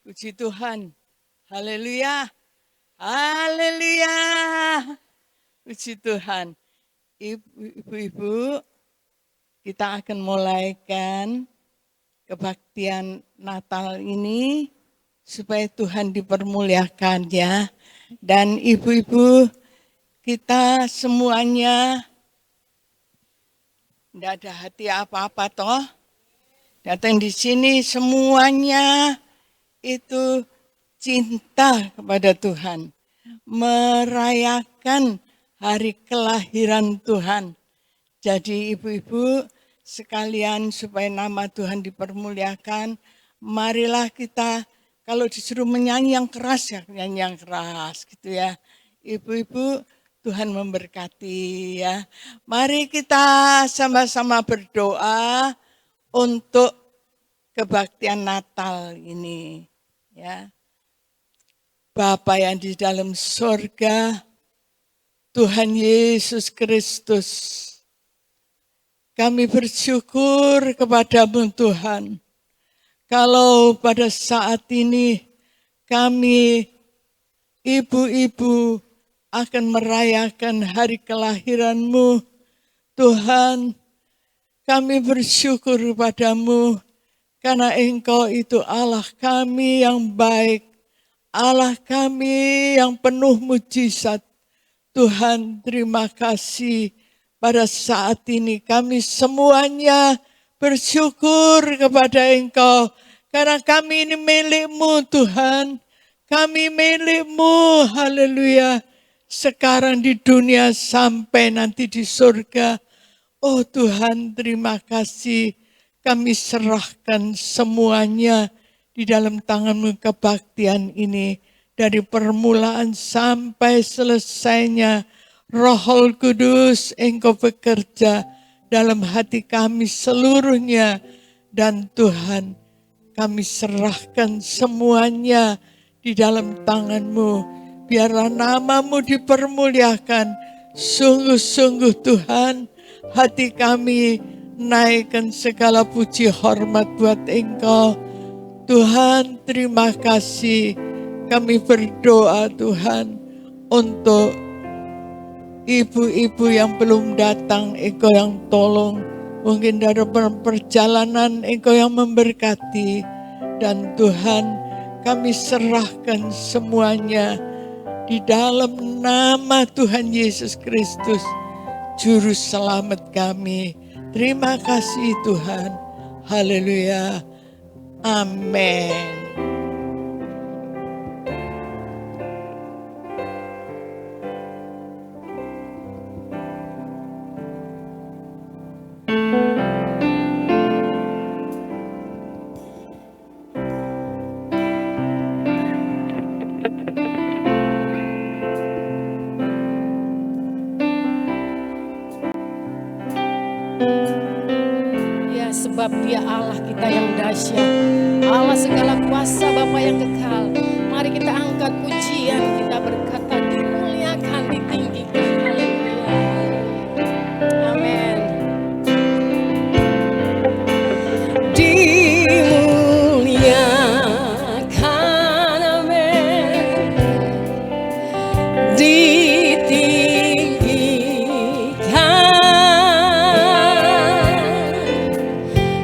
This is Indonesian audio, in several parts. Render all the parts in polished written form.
Puji Tuhan. Haleluya. Haleluya. Puji Tuhan. Ibu-ibu, kita akan mulaikan kebaktian Natal ini supaya Tuhan dipermuliakan ya. Dan ibu-ibu, kita semuanya tidak ada hati apa-apa toh. Datang di sini semuanya itu cinta kepada Tuhan, merayakan hari kelahiran Tuhan. Jadi ibu-ibu sekalian supaya nama Tuhan dipermuliakan, marilah kita kalau disuruh menyanyi yang keras ya nyanyi yang keras gitu ya. Ibu-ibu Tuhan memberkati ya. Mari kita sama-sama berdoa untuk kebaktian Natal ini. Ya, Bapa yang di dalam surga, Tuhan Yesus Kristus, kami bersyukur kepadamu Tuhan. Kalau pada saat ini kami ibu-ibu akan merayakan hari kelahiran-Mu, Tuhan, kami bersyukur kepadamu karena Engkau itu Allah kami yang baik, Allah kami yang penuh mujizat. Tuhan, terima kasih pada saat ini kami semuanya bersyukur kepada Engkau. Karena kami ini milik-Mu Tuhan, kami milik-Mu, haleluya. Sekarang di dunia sampai nanti di surga. Oh Tuhan, terima kasih. Kami serahkan semuanya di dalam tangan-Mu kebaktian ini. Dari permulaan sampai selesainya, Roh Kudus Engkau bekerja dalam hati kami seluruhnya. Dan Tuhan, kami serahkan semuanya di dalam tangan-Mu. Biarlah nama-Mu dipermuliakan. Sungguh-sungguh Tuhan, hati kami naikkan segala puji hormat buat Engkau. Tuhan, terima kasih. Kami berdoa Tuhan untuk ibu-ibu yang belum datang, Engkau yang tolong. Mungkin dari perjalanan Engkau yang memberkati. Dan Tuhan, kami serahkan semuanya di dalam nama Tuhan Yesus Kristus, Juru Selamat kami. Terima kasih Tuhan. Haleluya. Amin. Sebab Dia Allah kita yang dahsyat, Allah segala kuasa, Bapa yang kekal. Mari kita angkat pujian, kita berkata dimuliakan, ditinggikan. Haleluya. Amin. Dimuliakan, amin.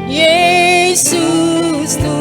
Yesus Tuhan,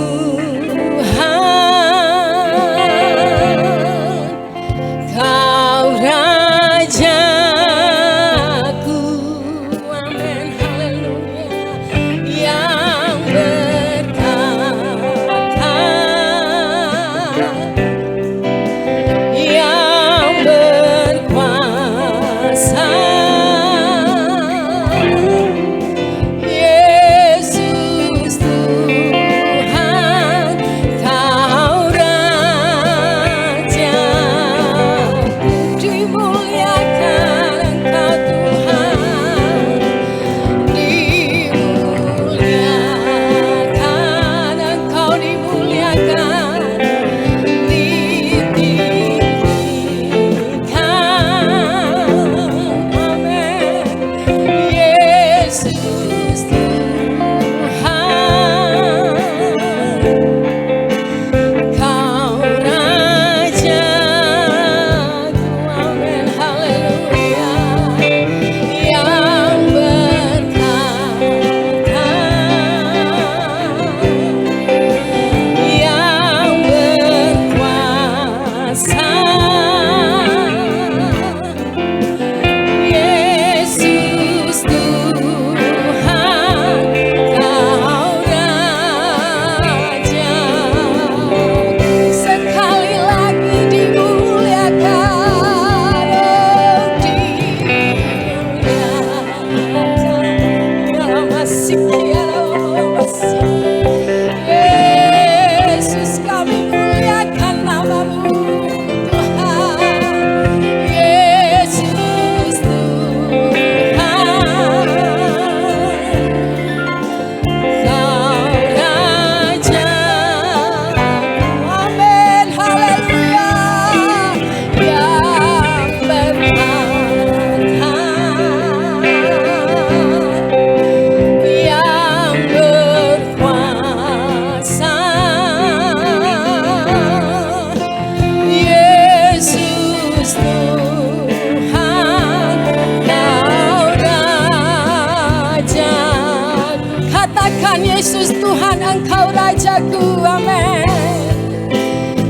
Rajaku, amin.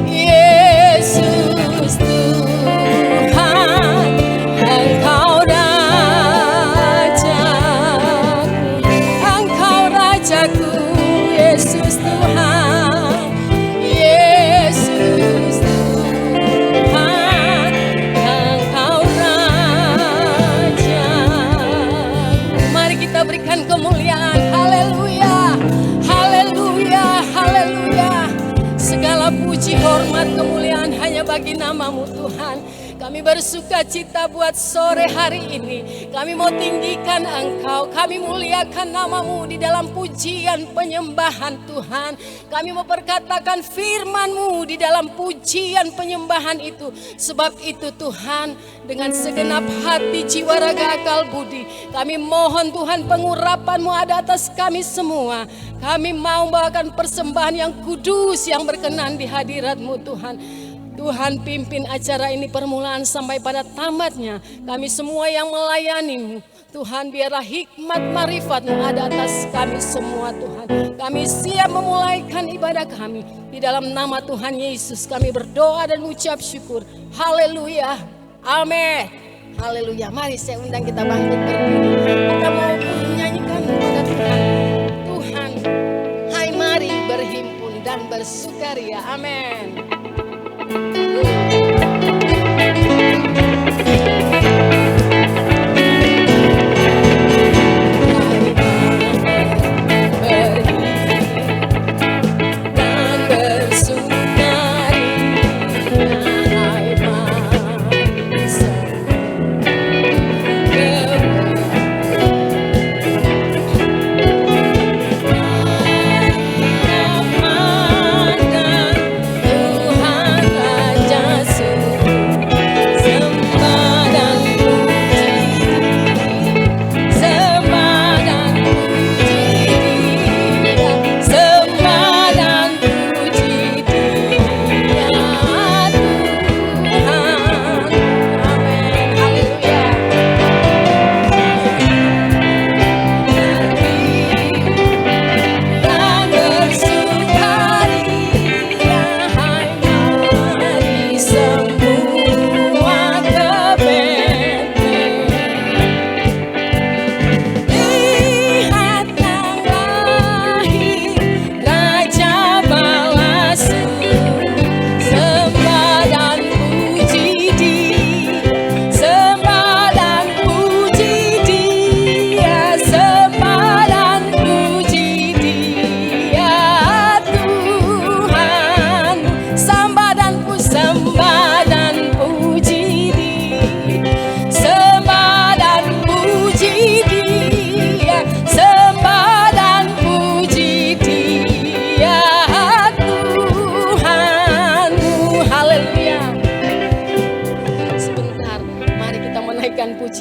Yesus Tuhan, Engkau Rajaku, Yesus Tuhan, Yesus Tuhan, Engkau Raja. Mari kita berikan kemuliaan, haleluya, haleluya, haleluya. Segala puji, hormat, kemuliaan hanya bagi nama-Mu Tuhan. Kami bersuka cita buat sore hari ini. Kami mau tinggikan Engkau, kami muliakan nama-Mu di dalam pujian penyembahan Tuhan. Kami mau perkatakan firman-Mu di dalam pujian penyembahan itu. Sebab itu Tuhan, dengan segenap hati, jiwa, raga, akal, budi, kami mohon Tuhan pengurapan-Mu ada atas kami semua. Kami mau membawakan persembahan yang kudus, yang berkenan di hadirat-Mu Tuhan. Tuhan, pimpin acara ini permulaan sampai pada tamatnya. Kami semua yang melayani-Mu Tuhan, biarlah hikmat marifat-Mu ada atas kami semua Tuhan. Kami siap memulaikan ibadah kami. Di dalam nama Tuhan Yesus kami berdoa dan ucap syukur. Haleluya, amin. Haleluya. Mari saya undang kita bangkit berdiri. Kita mau menyanyikan kepada Tuhan. Tuhan, hai mari berhimpun dan bersukaria. Amin.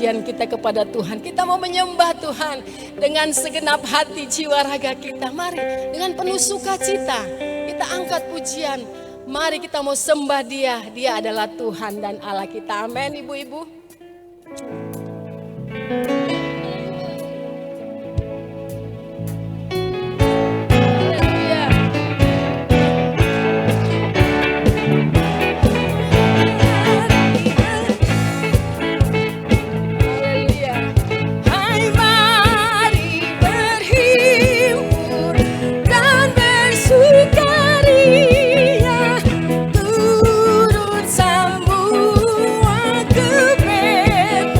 Kita kepada Tuhan, kita mau menyembah Tuhan dengan segenap hati, jiwa, raga kita. Mari dengan penuh sukacita kita angkat pujian. Mari kita mau sembah Dia. Dia adalah Tuhan dan Allah kita. Amin, ibu-ibu. Turut semua ke Bethlehem.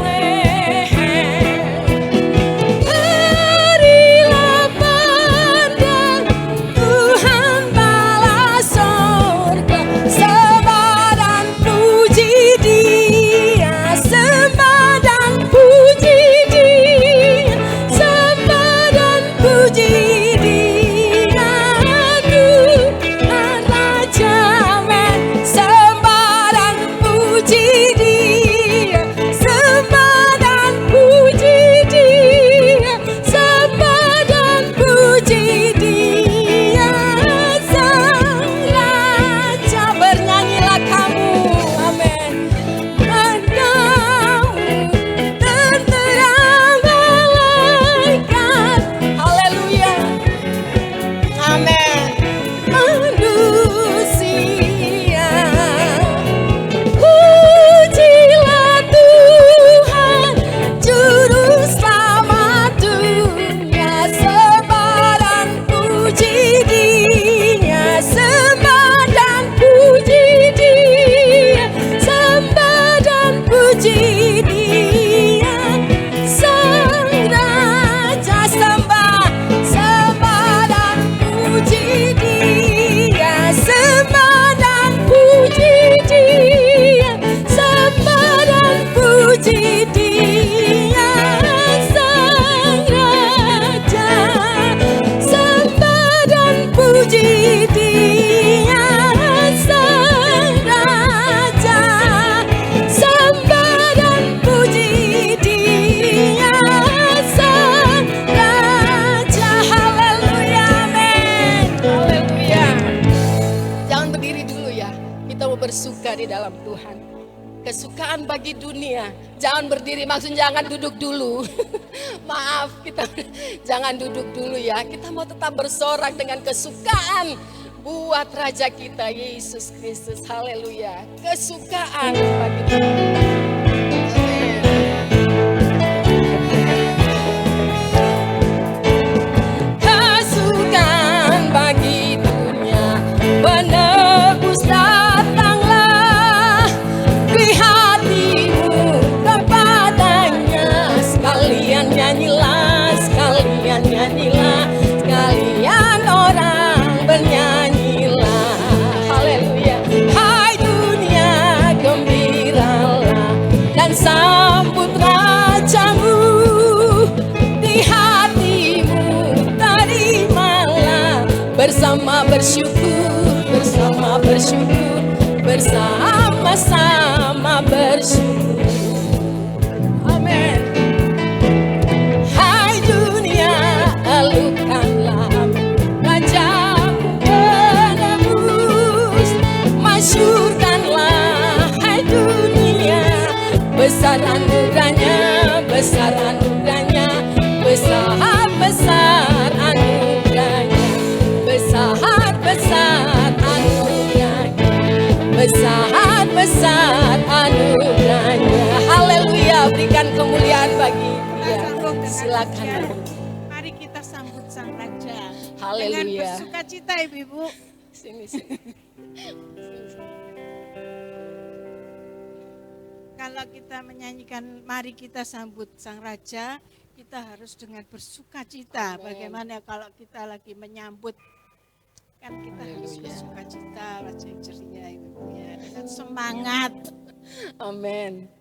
bagi dunia. Jangan berdiri, maksudnya jangan duduk dulu. Maaf, kita jangan duduk dulu ya. Kita mau tetap bersorak dengan kesukaan buat Raja kita Yesus Kristus. Haleluya. Kesukaan bagi dunia. Kesukaan bagi dunia, penebus datanglah di hatimu kepadanya. Sekalian nyanyilah, sekalian nyanyilah, sekalian orang bernyanyilah. Haleluya. Hai dunia, gembiralah dan sambut rajamu. Di hatimu terimalah, bersama bersyukur, bersama bersyukur, bersama-sama bersyukur. Amin. Hai dunia, elukanlah Rajamu penebus, masyurkanlah hai dunia, besar anugerahnya, besar anugerahnya, besar-besar anugerahnya, besar-besar anugerahnya, besar-besar anugerahnya. Haleluya, berikan kemuliaan bagi Dia. Silakan. Mari kita sambut Sang Raja. Haleluya. Dengan bersukacita Ibu-ibu. Sini. Kalau kita menyanyikan mari kita sambut Sang Raja, kita harus dengan bersukacita. Amen. Bagaimana kalau kita lagi menyambut, kan kita harus Haleluya. bersukacita, Raja yang ceria Ibu ya, dengan semangat. Amin.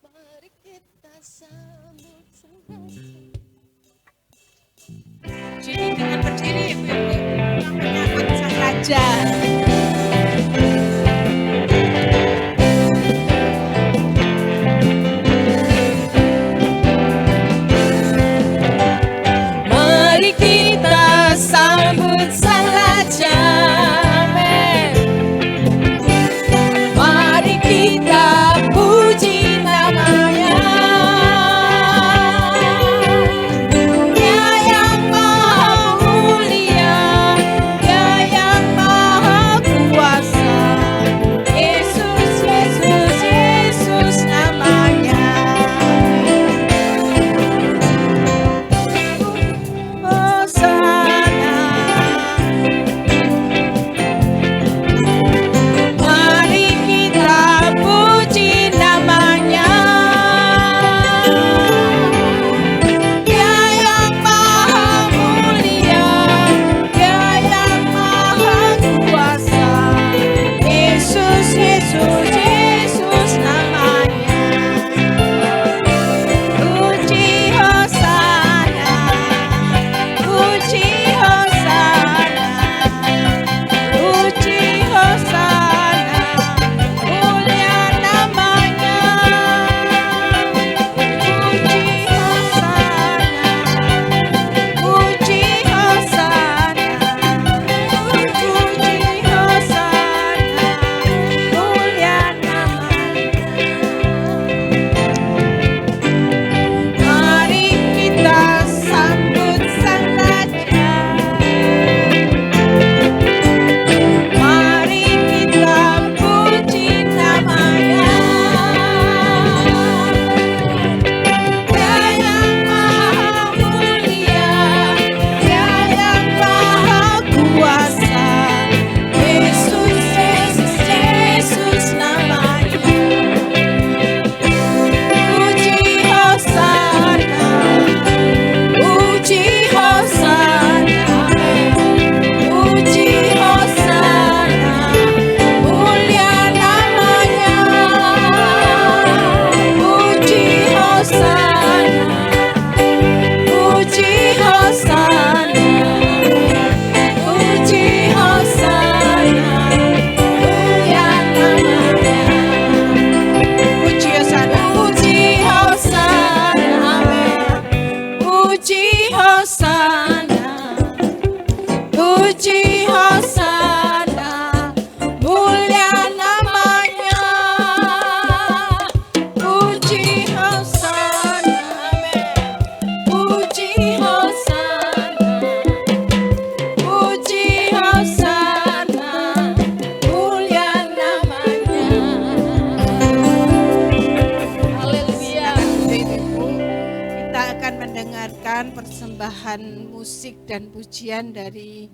Mari kita sambut Sang Raja. Jadi dengan berdiri Ibu-ibu, kita menyambut Sang Raja. Mari kita sambut Sang Raja. Amin. Mari kita puji namanya. Dia yang maha mulia, Dia yang maha persembahan musik dan pujian dari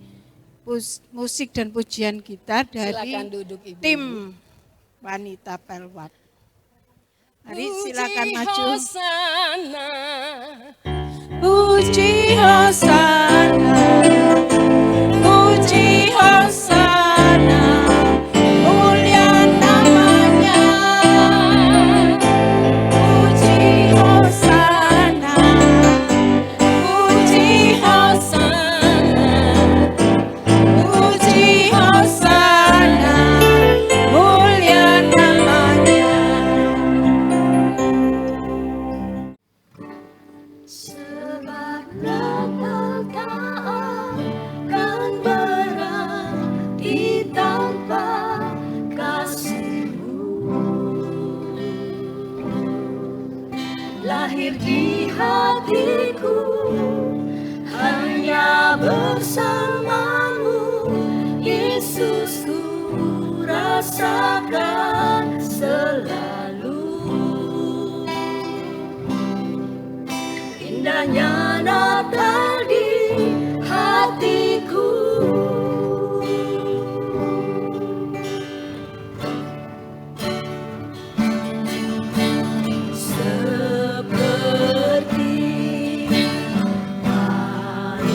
musik dan pujian kita dari Silakan duduk Ibu. tim wanita Pelwat. Mari silakan Puji maju. Hosana, Puji Hosana, puji Hosana, mulia namanya. Puji Hosana, puji Hosana, puji Hosana, mulia namanya. Sebab Natal tak akan berarti tanpa kasih-Mu. Lahir di hatiku hanya bersama-Mu, Yesus, ku rasakan selalu. Indahnya Natal di hatiku. Seperti airnya,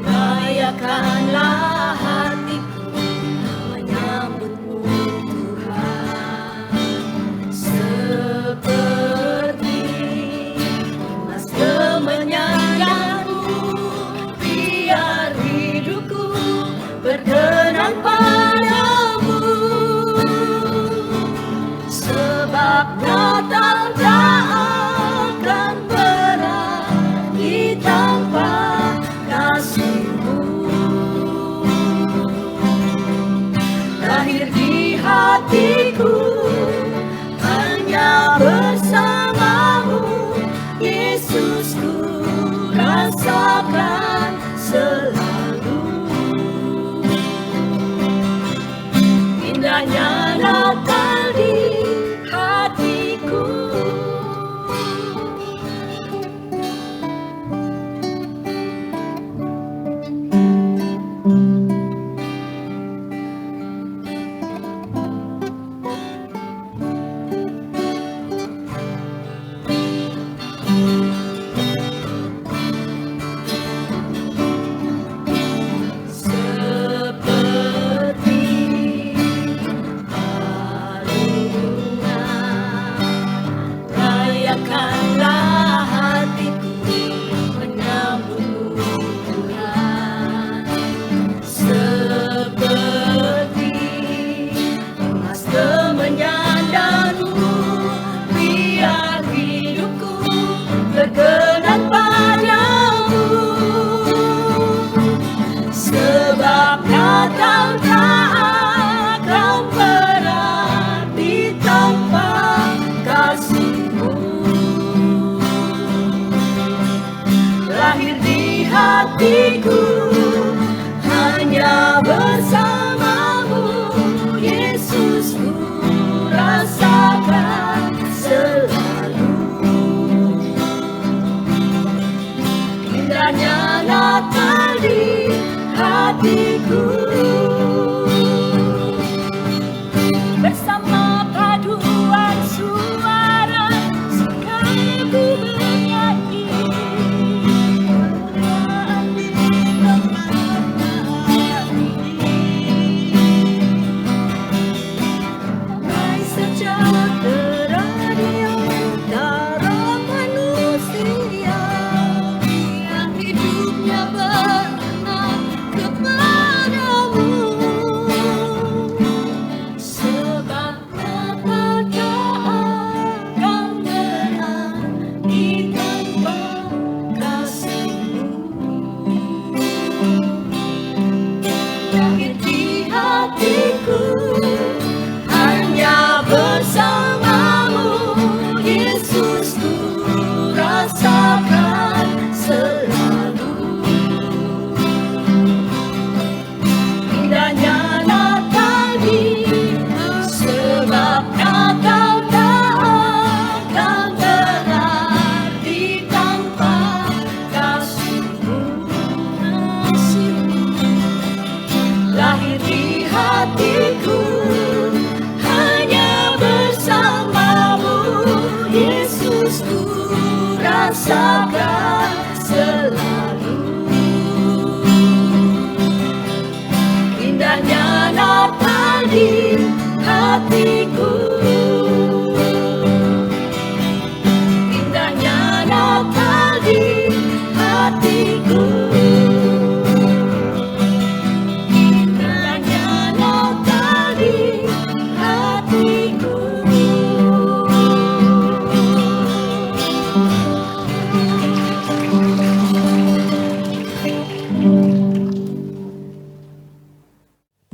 rayakanlah hatiku menyambut-Mu Tuhan. Seperti emas kemenyanganmu, biar hidupku berkenan padamu. Sebab Natal tak akan berarti tanpa kasih-Mu. Lahir di hatiku hanya bersama-Mu, Yesus, ku rasakan selalu. Indahnya Natal di hatiku. Seperti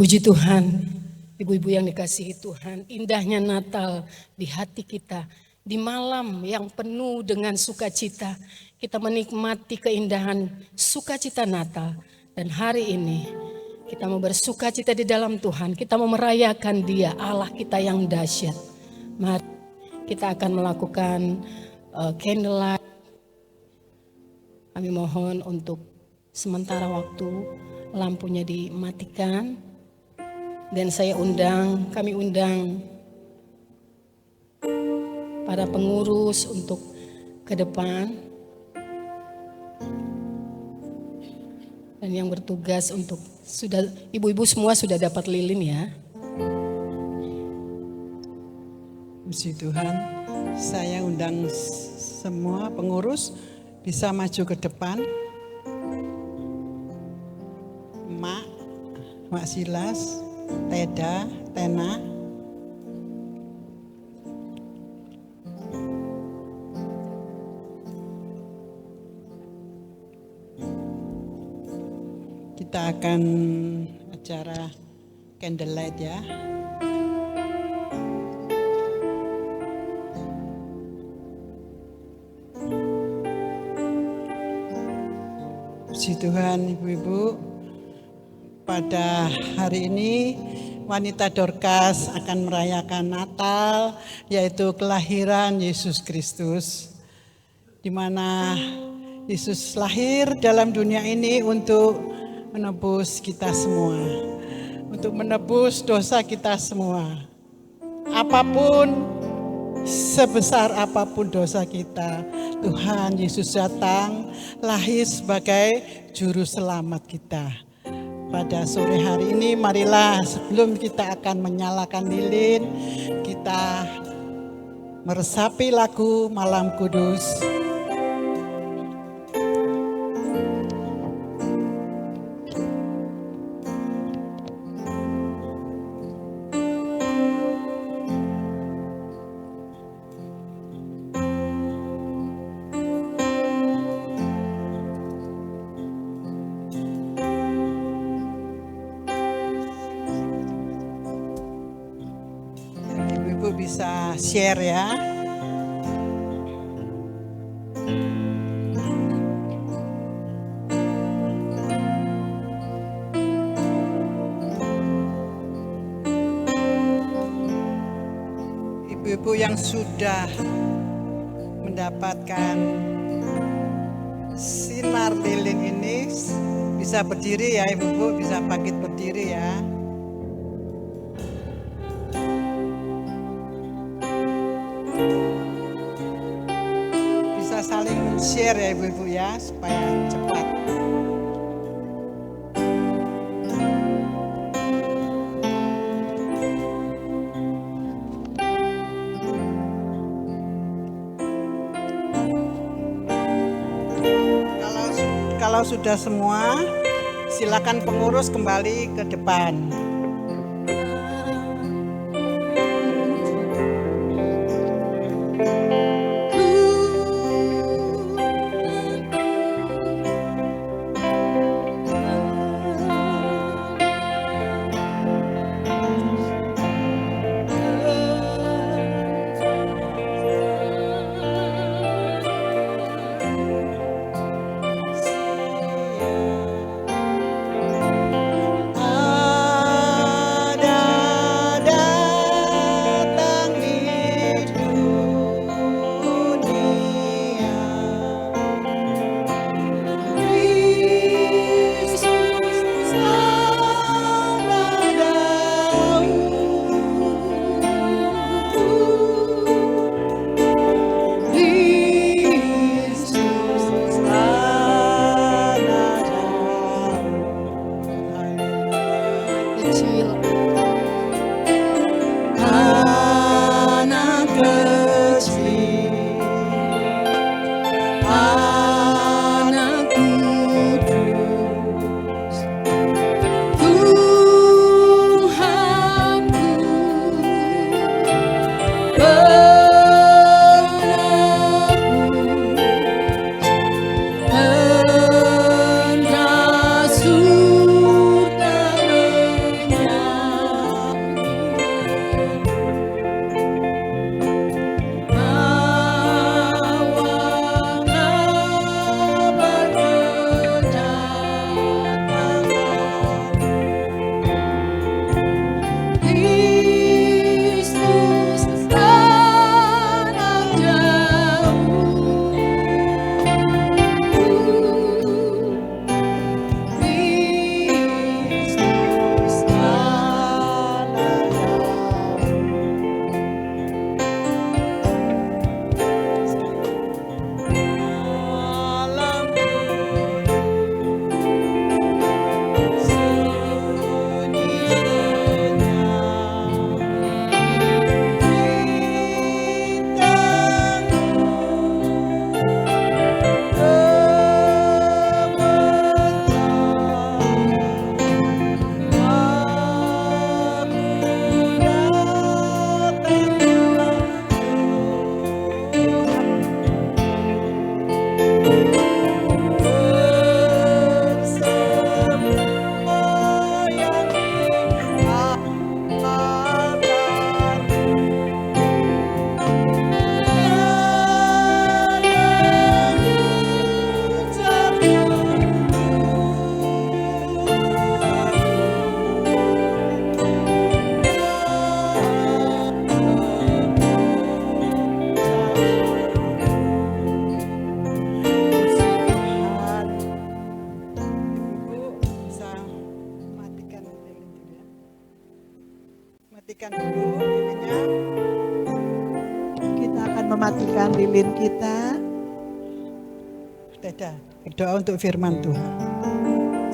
Puji Tuhan, ibu-ibu yang dikasihi Tuhan, indahnya Natal di hati kita. Di malam yang penuh dengan sukacita, kita menikmati keindahan sukacita Natal. Dan hari ini kita mau bersukacita di dalam Tuhan, kita mau merayakan Dia, Allah kita yang dahsyat. Mari kita akan melakukan candlelight. Kami mohon untuk sementara waktu lampunya dimatikan. Dan kami undang para pengurus untuk ke depan. Dan yang bertugas untuk ibu-ibu semua sudah dapat lilin ya. Puji Tuhan, saya undang semua pengurus bisa maju ke depan. Mak Silas, Teda, Tena. Kita akan acara candlelight ya. Puji Tuhan, ibu-ibu. Pada hari ini wanita Dorcas akan merayakan Natal, yaitu kelahiran Yesus Kristus, di mana Yesus lahir dalam dunia ini untuk menebus kita semua, untuk menebus dosa kita semua. Apapun, sebesar apapun dosa kita, Tuhan Yesus datang lahir sebagai juru selamat kita. Pada sore hari ini marilah sebelum kita akan menyalakan lilin, kita meresapi lagu Malam Kudus. Bisa share ya. Ibu-ibu yang sudah mendapatkan sinar lilin ini bisa berdiri ya ibu-ibu, bisa bangkit berdiri ya. Bisa saling share ya ibu-ibu ya, supaya cepat. Kalau sudah semua, silakan pengurus kembali ke depan. Kita akan mematikan lilin kita. Dadah, berdoa untuk firman Tuhan.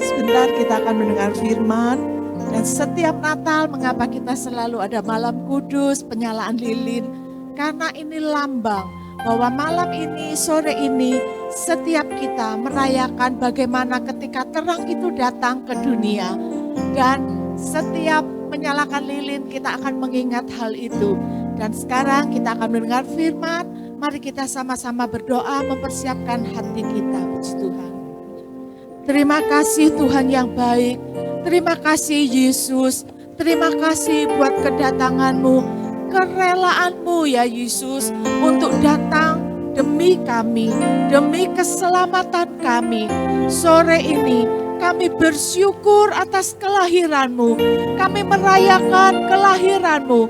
Sebentar kita akan mendengar firman. Dan setiap Natal mengapa kita selalu ada malam kudus, penyalaan lilin. Karena ini lambang bahwa malam ini, sore ini, setiap kita merayakan bagaimana ketika terang itu datang ke dunia. Dan setiap menyalakan lilin kita akan mengingat hal itu. Dan sekarang kita akan mendengar firman. Mari kita sama-sama berdoa mempersiapkan hati kita. Puji Tuhan. Terima kasih Tuhan yang baik. Terima kasih Yesus. Terima kasih buat kedatangan-Mu, kerelaanmu ya Yesus untuk datang demi kami, demi keselamatan kami. Sore ini kami bersyukur atas kelahiran-Mu. Kami merayakan kelahiran-Mu.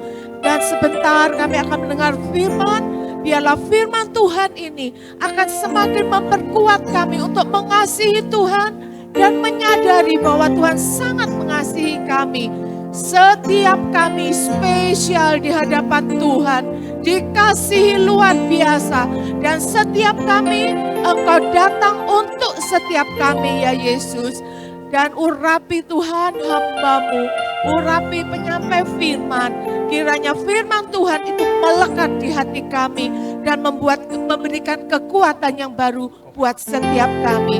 Dan sebentar kami akan mendengar firman. Biarlah firman Tuhan ini akan semakin memperkuat kami untuk mengasihi Tuhan dan menyadari bahwa Tuhan sangat mengasihi kami. Setiap kami spesial di hadapan Tuhan, dikasihi luar biasa. Dan setiap kami Engkau datang untuk setiap kami ya Yesus. Dan urapi Tuhan hamba-Mu, urapi penyampai firman. Kiranya firman Tuhan itu melekat di hati kami dan memberikan kekuatan yang baru buat setiap kami.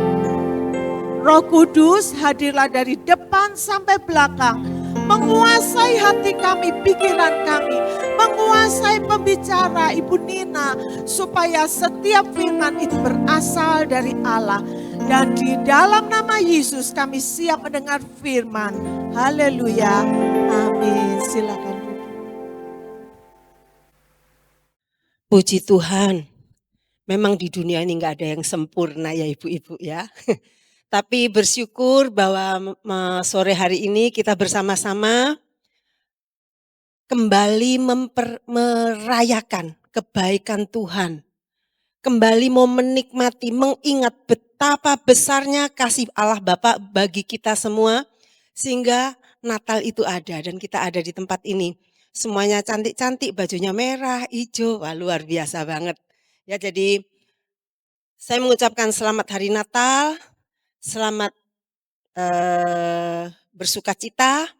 Roh Kudus hadirlah dari depan sampai belakang, menguasai hati kami, pikiran kami, menguasai pembicara Ibu Nina, supaya setiap firman itu berasal dari Allah. Dan di dalam nama Yesus kami siap mendengar firman. Haleluya. Amin. Silakan. Puji Tuhan. Memang di dunia ini nggak ada yang sempurna ya ibu-ibu ya. Tapi bersyukur bahwa sore hari ini kita bersama-sama kembali merayakan kebaikan Tuhan. Kembali mau menikmati, mengingat betapa besarnya kasih Allah Bapa bagi kita semua. Sehingga Natal itu ada dan kita ada di tempat ini. Semuanya cantik-cantik, bajunya merah, hijau, wah luar biasa banget. Ya jadi saya mengucapkan selamat hari Natal, selamat bersukacita.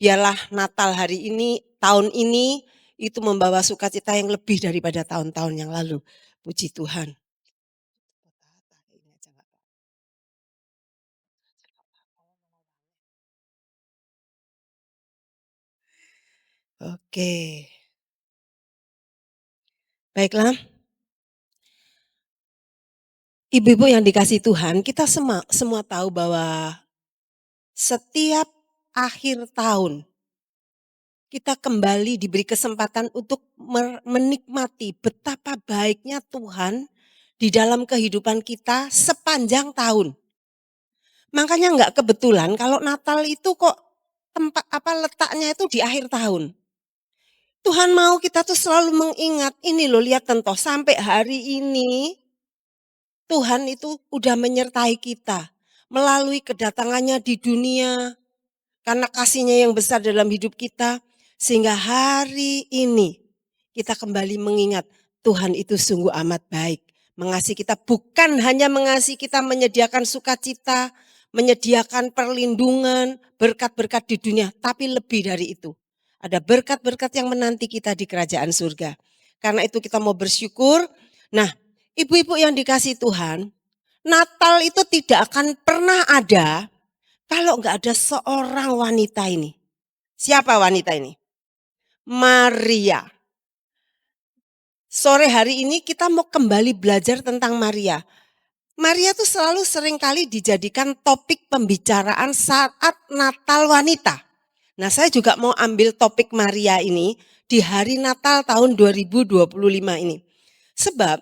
Biarlah Natal hari ini, tahun ini itu membawa sukacita yang lebih daripada tahun-tahun yang lalu. Puji Tuhan. Oke. Baiklah. Ibu-ibu yang dikasih Tuhan, kita semua tahu bahwa setiap akhir tahun kita kembali diberi kesempatan untuk menikmati betapa baiknya Tuhan di dalam kehidupan kita sepanjang tahun. Makanya enggak kebetulan kalau Natal itu kok letaknya itu di akhir tahun. Tuhan mau kita tuh selalu mengingat, ini loh lihat tentu sampai hari ini Tuhan itu udah menyertai kita melalui kedatangannya di dunia karena kasihnya yang besar dalam hidup kita. Sehingga hari ini kita kembali mengingat Tuhan itu sungguh amat baik. Mengasihi kita bukan hanya mengasihi kita menyediakan sukacita, menyediakan perlindungan, berkat-berkat di dunia. Tapi lebih dari itu. Ada berkat-berkat yang menanti kita di kerajaan surga. Karena itu kita mau bersyukur. Nah, ibu-ibu yang dikasihi Tuhan, Natal itu tidak akan pernah ada kalau enggak ada seorang wanita ini. Siapa wanita ini? Maria. Sore hari ini kita mau kembali belajar tentang Maria. Maria itu selalu seringkali dijadikan topik pembicaraan saat Natal wanita. Nah saya juga mau ambil topik Maria ini di hari Natal tahun 2025 ini. Sebab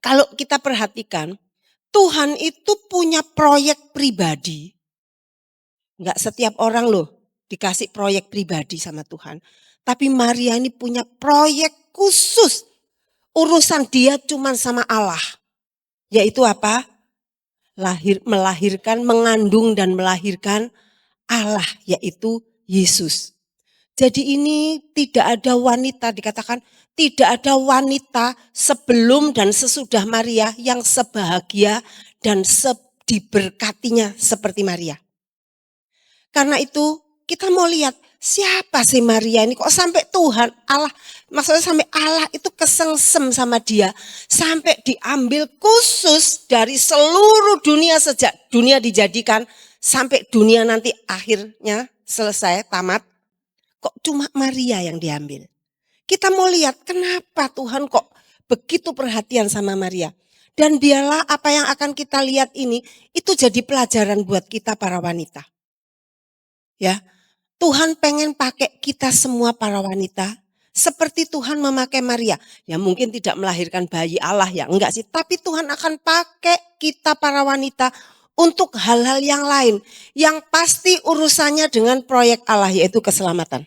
kalau kita perhatikan Tuhan itu punya proyek pribadi. Enggak setiap orang loh dikasih proyek pribadi sama Tuhan. Tapi Maria ini punya proyek khusus. Urusan dia cuma sama Allah. Yaitu apa? Melahirkan, mengandung dan melahirkan Allah, yaitu Yesus. Jadi ini tidak ada wanita, dikatakan tidak ada wanita sebelum dan sesudah Maria yang sebahagia dan diberkatinya seperti Maria. Karena itu kita mau lihat siapa sih Maria ini, kok sampai Tuhan Allah, maksudnya sampai Allah itu kesengsem sama dia. Sampai diambil khusus dari seluruh dunia sejak dunia dijadikan sampai dunia nanti akhirnya selesai tamat. Kok cuma Maria yang diambil? Kita mau lihat kenapa Tuhan kok begitu perhatian sama Maria. Dan biarlah apa yang akan kita lihat ini itu jadi pelajaran buat kita para wanita. Ya, Tuhan pengen pakai kita semua para wanita seperti Tuhan memakai Maria. Ya mungkin tidak melahirkan bayi Allah ya, enggak sih. Tapi Tuhan akan pakai kita para wanita untuk hal-hal yang lain. Yang pasti urusannya dengan proyek Allah yaitu keselamatan.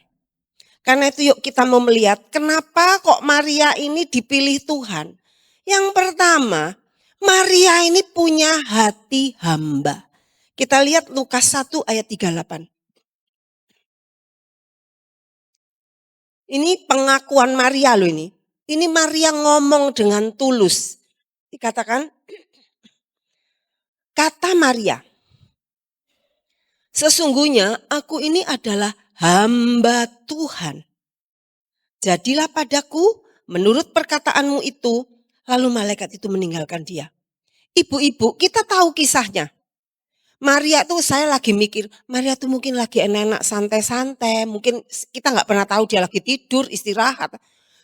Karena itu yuk kita mau melihat kenapa kok Maria ini dipilih Tuhan. Yang pertama, Maria ini punya hati hamba. Kita lihat Lukas 1 ayat 38. Ini pengakuan Maria loh ini. Ini Maria ngomong dengan tulus. Dikatakan, kata Maria, sesungguhnya aku ini adalah hamba Tuhan. Jadilah padaku menurut perkataanmu itu. Lalu malaikat itu meninggalkan dia. Ibu-ibu kita tahu kisahnya. Maria tuh saya lagi mikir, Maria tuh mungkin lagi enak-enak santai-santai. Mungkin kita gak pernah tahu dia lagi tidur, istirahat.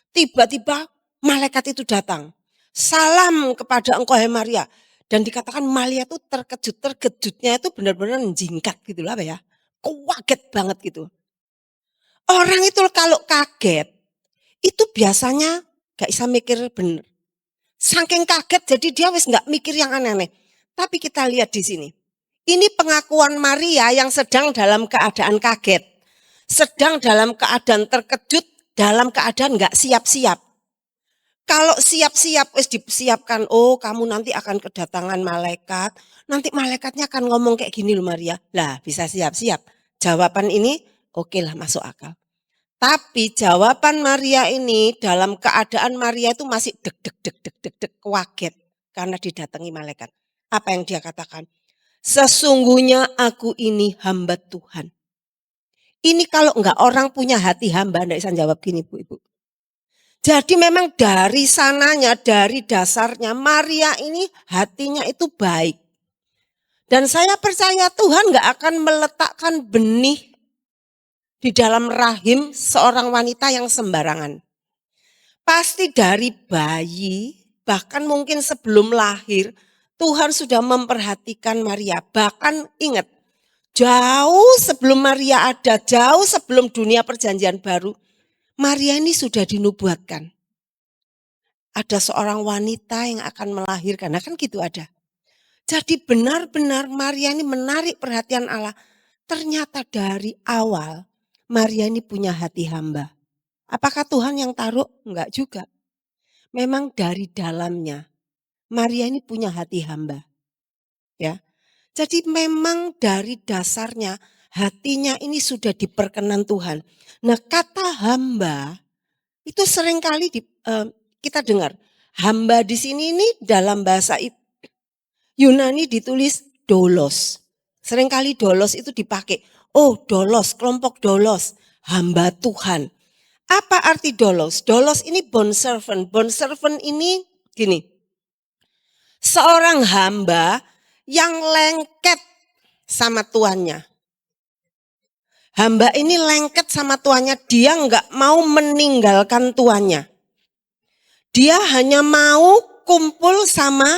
Tiba-tiba malaikat itu datang. Salam kepada engkau hai Maria. Dan dikatakan Maria tuh terkejut-terkejutnya itu benar-benar jingkat gitu lah ya. Kaget banget gitu. Orang itu kalau kaget, itu biasanya gak bisa mikir bener. Saking kaget jadi dia wis gak mikir yang aneh-aneh. Tapi kita lihat di sini. Ini pengakuan Maria yang sedang dalam keadaan kaget. Sedang dalam keadaan terkejut, dalam keadaan gak siap-siap. Kalau siap-siap wis disiapkan, oh kamu nanti akan kedatangan malaikat. Nanti malaikatnya akan ngomong kayak gini loh Maria. Lah bisa siap-siap. Jawaban ini oke lah masuk akal. Tapi jawaban Maria ini dalam keadaan Maria itu masih deg kaget karena didatangi malaikat. Apa yang dia katakan? Sesungguhnya aku ini hamba Tuhan. Ini kalau enggak orang punya hati hamba, enggak bisa jawab gini Bu-ibu. Jadi memang dari sananya, dari dasarnya Maria ini hatinya itu baik. Dan saya percaya Tuhan enggak akan meletakkan benih di dalam rahim seorang wanita yang sembarangan. Pasti dari bayi, bahkan mungkin sebelum lahir, Tuhan sudah memperhatikan Maria. Bahkan ingat, jauh sebelum Maria ada, jauh sebelum dunia perjanjian baru, Maria ini sudah dinubuatkan. Ada seorang wanita yang akan melahirkan, nah kan gitu ada. Jadi benar-benar Maria ini menarik perhatian Allah. Ternyata dari awal Maria ini punya hati hamba. Apakah Tuhan yang taruh? Enggak juga. Memang dari dalamnya. Maria ini punya hati hamba. Ya. Jadi memang dari dasarnya hatinya ini sudah diperkenan Tuhan. Nah, kata hamba itu seringkali kita dengar. Hamba di sini ini dalam bahasa Yunani ditulis dolos. Seringkali dolos itu dipakai. Oh, dolos, kelompok dolos, hamba Tuhan. Apa arti dolos? Dolos ini bond servant. Bond servant ini gini. Seorang hamba yang lengket sama tuannya. Hamba ini lengket sama tuannya, dia enggak mau meninggalkan tuannya. Dia hanya mau kumpul sama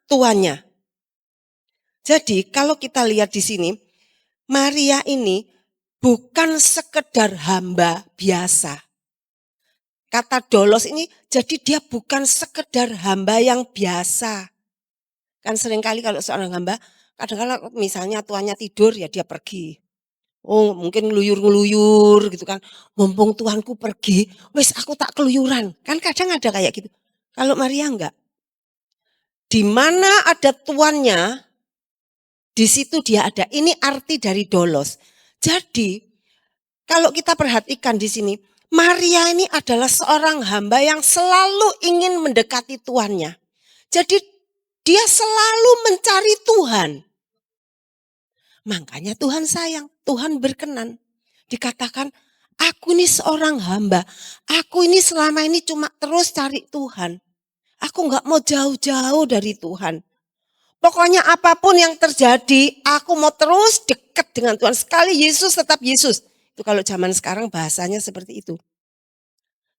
tuannya. Jadi kalau kita lihat di sini, Maria ini bukan sekedar hamba biasa. Kata dolos ini, jadi dia bukan sekedar hamba yang biasa. Kan seringkali kalau seorang hamba, kadang-kadang misalnya tuannya tidur ya dia pergi. Oh mungkin ngeluyur-ngeluyur gitu kan. Mumpung tuanku pergi, wis aku tak keluyuran. Kan kadang ada kayak gitu. Kalau Maria enggak. Di mana ada tuannya, di situ dia ada. Ini arti dari dolos. Jadi kalau kita perhatikan di sini, Maria ini adalah seorang hamba yang selalu ingin mendekati tuannya. Jadi dia selalu mencari Tuhan. Makanya Tuhan sayang, Tuhan berkenan. Dikatakan, aku ini seorang hamba. Aku ini selama ini cuma terus cari Tuhan. Aku gak mau jauh-jauh dari Tuhan. Pokoknya apapun yang terjadi, aku mau terus dekat dengan Tuhan. Sekali Yesus tetap Yesus. Itu kalau zaman sekarang bahasanya seperti itu.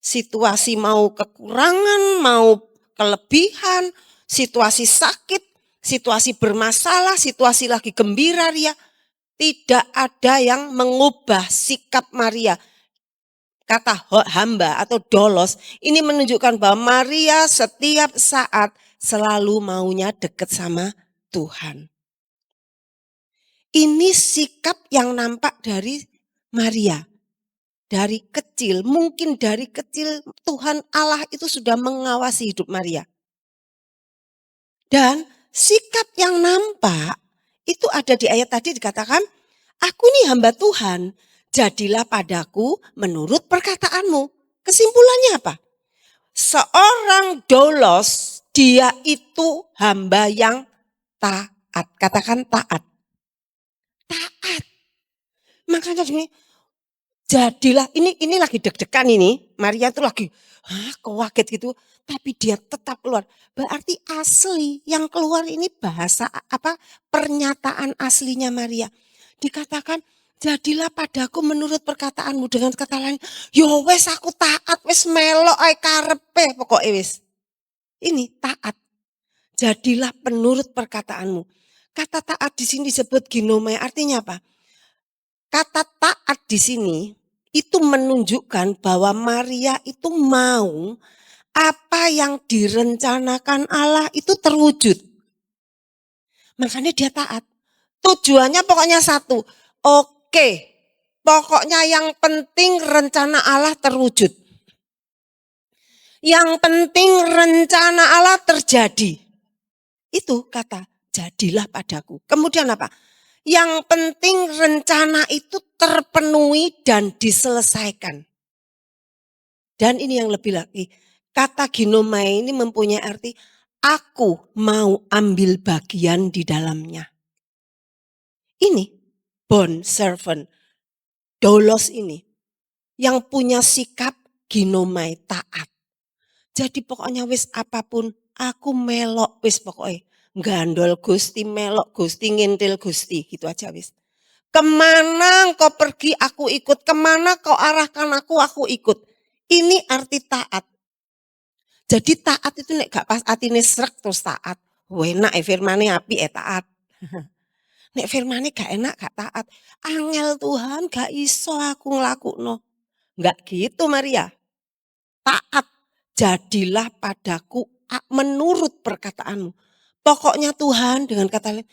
Situasi mau kekurangan, mau kelebihan, situasi sakit, situasi bermasalah, situasi lagi gembira ria. Tidak ada yang mengubah sikap Maria. Kata hamba atau dolos, ini menunjukkan bahwa Maria setiap saat selalu maunya dekat sama Tuhan. Ini sikap yang nampak dari Maria. Dari kecil, mungkin dari kecil Tuhan Allah itu sudah mengawasi hidup Maria. Dan sikap yang nampak itu ada di ayat tadi dikatakan, aku ini hamba Tuhan, jadilah padaku menurut perkataanmu. Kesimpulannya apa? Seorang dolos, dia itu hamba yang taat. Katakan taat. Taat. Makanya gini, jadilah, ini lagi deg-degan ini. Maria itu lagi, kaget gitu. Tapi dia tetap keluar. Berarti asli yang keluar ini bahasa apa? Pernyataan aslinya Maria. Dikatakan, jadilah padaku menurut perkataanmu. Dengan kata lain, yo wes aku taat, wes melok ay karepe pokoknya wes. Ini taat. Jadilah penurut perkataanmu. Kata taat di sini disebut ginomai, artinya apa? Kata taat di sini itu menunjukkan bahwa Maria itu mau apa yang direncanakan Allah itu terwujud. Makanya dia taat. Tujuannya pokoknya satu. Oke, pokoknya yang penting rencana Allah terwujud. Yang penting rencana Allah terjadi. Itu kata, jadilah padaku. Kemudian apa? Yang penting rencana itu terpenuhi dan diselesaikan. Dan ini yang lebih lagi, kata ginomai ini mempunyai arti, aku mau ambil bagian di dalamnya. Ini bond servant, dolos ini, yang punya sikap ginomai taat. Jadi pokoknya wis apapun, aku melok wis pokoknya. Gandol Gusti, melok Gusti, ngintil Gusti, gitu aja wis. Kemana kau pergi aku ikut, kemana kau arahkan aku ikut. Ini arti taat. Jadi taat itu nek gak pas atine srek terus taat. Enak firmane api taat. Nek firmane gak enak gak taat. Angel Tuhan gak iso aku nglakukno. Enggak gitu Maria. Taat, jadilah padaku menurut perkataanmu. Pokoknya Tuhan dengan kata lain,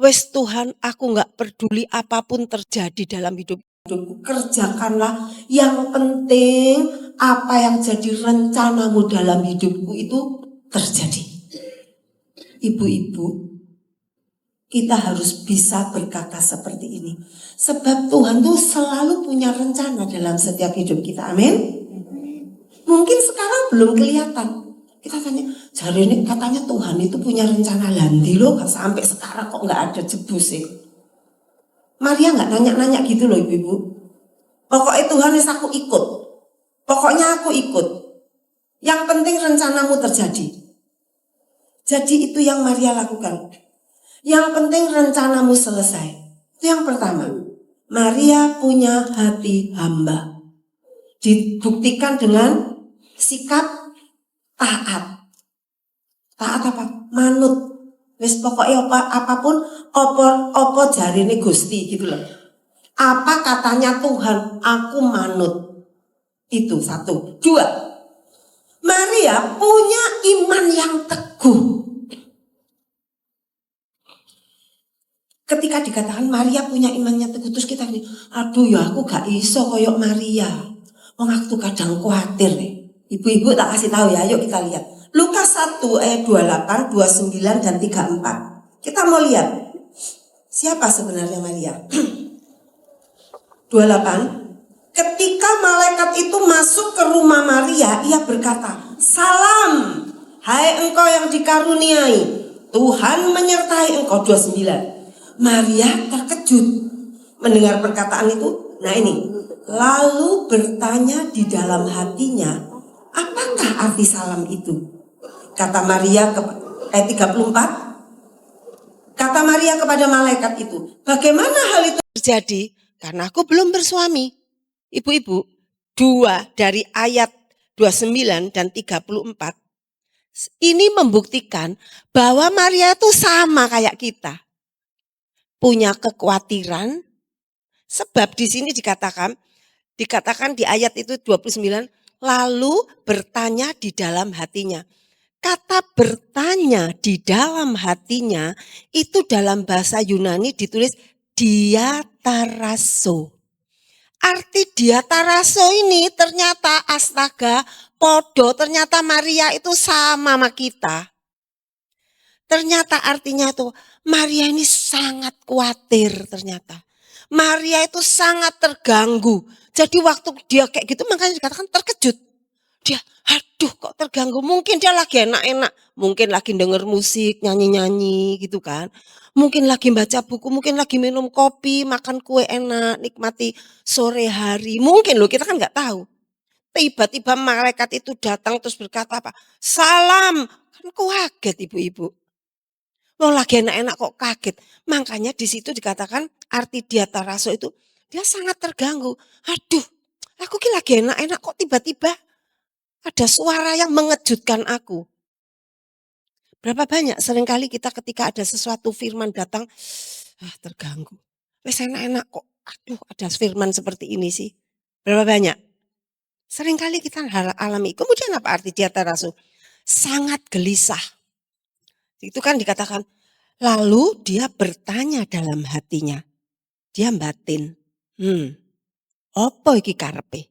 wes Tuhan aku gak peduli apapun terjadi dalam hidupku. Kerjakanlah yang penting apa yang jadi rencanamu dalam hidupku itu terjadi. Ibu-ibu, kita harus bisa berkata seperti ini. Sebab Tuhan tuh selalu punya rencana dalam setiap hidup kita. Amin. Mungkin sekarang belum kelihatan. Kita tanya, jari ini katanya Tuhan itu punya rencana landi loh. Sampai sekarang kok gak ada jebus sih. Maria gak nanya-nanya gitu loh ibu-ibu. Pokoknya Tuhan wis aku ikut. Pokoknya aku ikut. Yang penting rencanamu terjadi. Jadi itu yang Maria lakukan. Yang penting rencanamu selesai. Itu yang pertama. Maria punya hati hamba. Dibuktikan dengan sikap taat. Taat apa? Manut. Wis pokoknya apapun opo jarine Gusti gitu loh. Apa katanya Tuhan, aku manut. Itu satu. Dua, Maria punya iman yang teguh. Ketika dikatakan Maria punya iman yang teguh, terus kita gini, aduh ya aku gak iso koyok Maria. Wong aku kadang khawatir nih. Ibu-ibu tak kasih tahu ya, ayo kita lihat. Lukas 1 ayat 28, 29 dan 34. Kita mau lihat siapa sebenarnya Maria. 28, Ketika malaikat itu masuk ke rumah Maria, ia berkata, "Salam, hai engkau yang dikaruniai, Tuhan menyertai engkau." 29. Maria terkejut mendengar perkataan itu. Nah ini, lalu bertanya di dalam hatinya, apakah arti salam itu? Kata Maria ayat 34. Kata Maria kepada malaikat itu, bagaimana hal itu terjadi? Karena aku belum bersuami. Ibu-ibu, 2 dari ayat 29 dan 34 ini membuktikan bahwa Maria itu sama kayak kita. Punya kekhawatiran, sebab di sini dikatakan di ayat itu 29, lalu bertanya di dalam hatinya. Kata bertanya di dalam hatinya itu dalam bahasa Yunani ditulis diataraso. Arti diataraso ini ternyata astaga, podo, ternyata Maria itu sama kita. Ternyata artinya itu Maria ini sangat khawatir ternyata. Maria itu sangat terganggu. Jadi waktu dia kayak gitu makanya dikatakan terkejut. Dia, aduh kok terganggu. Mungkin dia lagi enak-enak. Mungkin lagi denger musik, nyanyi-nyanyi gitu kan. Mungkin lagi baca buku, mungkin lagi minum kopi, makan kue enak, nikmati sore hari. Mungkin loh, kita kan nggak tahu. Tiba-tiba malaikat itu datang terus berkata apa? Salam. Kan kaget ibu-ibu. Wong lagi enak-enak kok kaget. Makanya di situ dikatakan arti diataraso itu dia sangat terganggu. Aduh, aku ki lagi enak-enak kok tiba-tiba ada suara yang mengejutkan aku. Berapa banyak seringkali kita ketika ada sesuatu firman datang, terganggu. Wes enak-enak kok, aduh ada firman seperti ini sih. Berapa banyak? Seringkali kita alami. Kemudian apa arti diataraso? Sangat gelisah. Itu kan dikatakan, lalu dia bertanya dalam hatinya. Dia batin, apa iki karepe?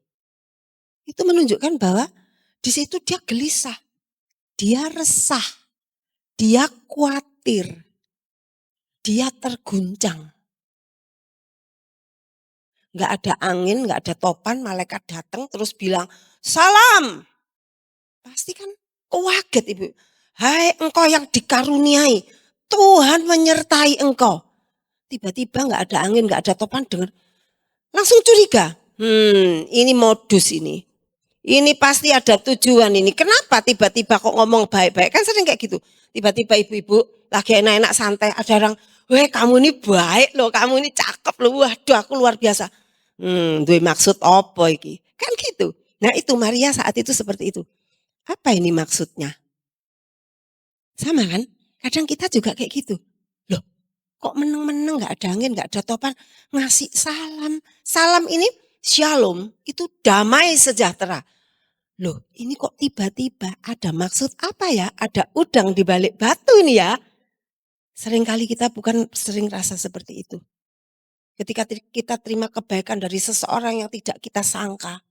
Itu menunjukkan bahwa di situ dia gelisah, dia resah, dia khawatir, dia terguncang. Nggak ada angin, nggak ada topan, malaikat datang terus bilang, salam. Pasti kan kaget ibu. Hai engkau yang dikaruniai, Tuhan menyertai engkau. Tiba-tiba nggak ada angin, nggak ada topan, dengar. Langsung curiga, ini modus ini. Ini pasti ada tujuan ini. Kenapa tiba-tiba kok ngomong baik-baik? Kan sering kayak gitu. Tiba-tiba ibu-ibu lagi enak-enak santai. Ada orang, weh kamu ini baik loh. Kamu ini cakep loh. Waduh aku luar biasa. Duwe maksud apa iki? Kan gitu. Nah itu Maria saat itu seperti itu. Apa ini maksudnya? Sama kan? Kadang kita juga kayak gitu. Loh kok meneng-meneng gak ada angin, gak ada topan. Ngasih salam. Salam ini shalom. Itu damai sejahtera. Loh ini kok tiba-tiba ada maksud apa ya? Ada udang di balik batu ini ya. Seringkali kita bukan sering rasa seperti itu. Ketika kita terima kebaikan dari seseorang yang tidak kita sangka.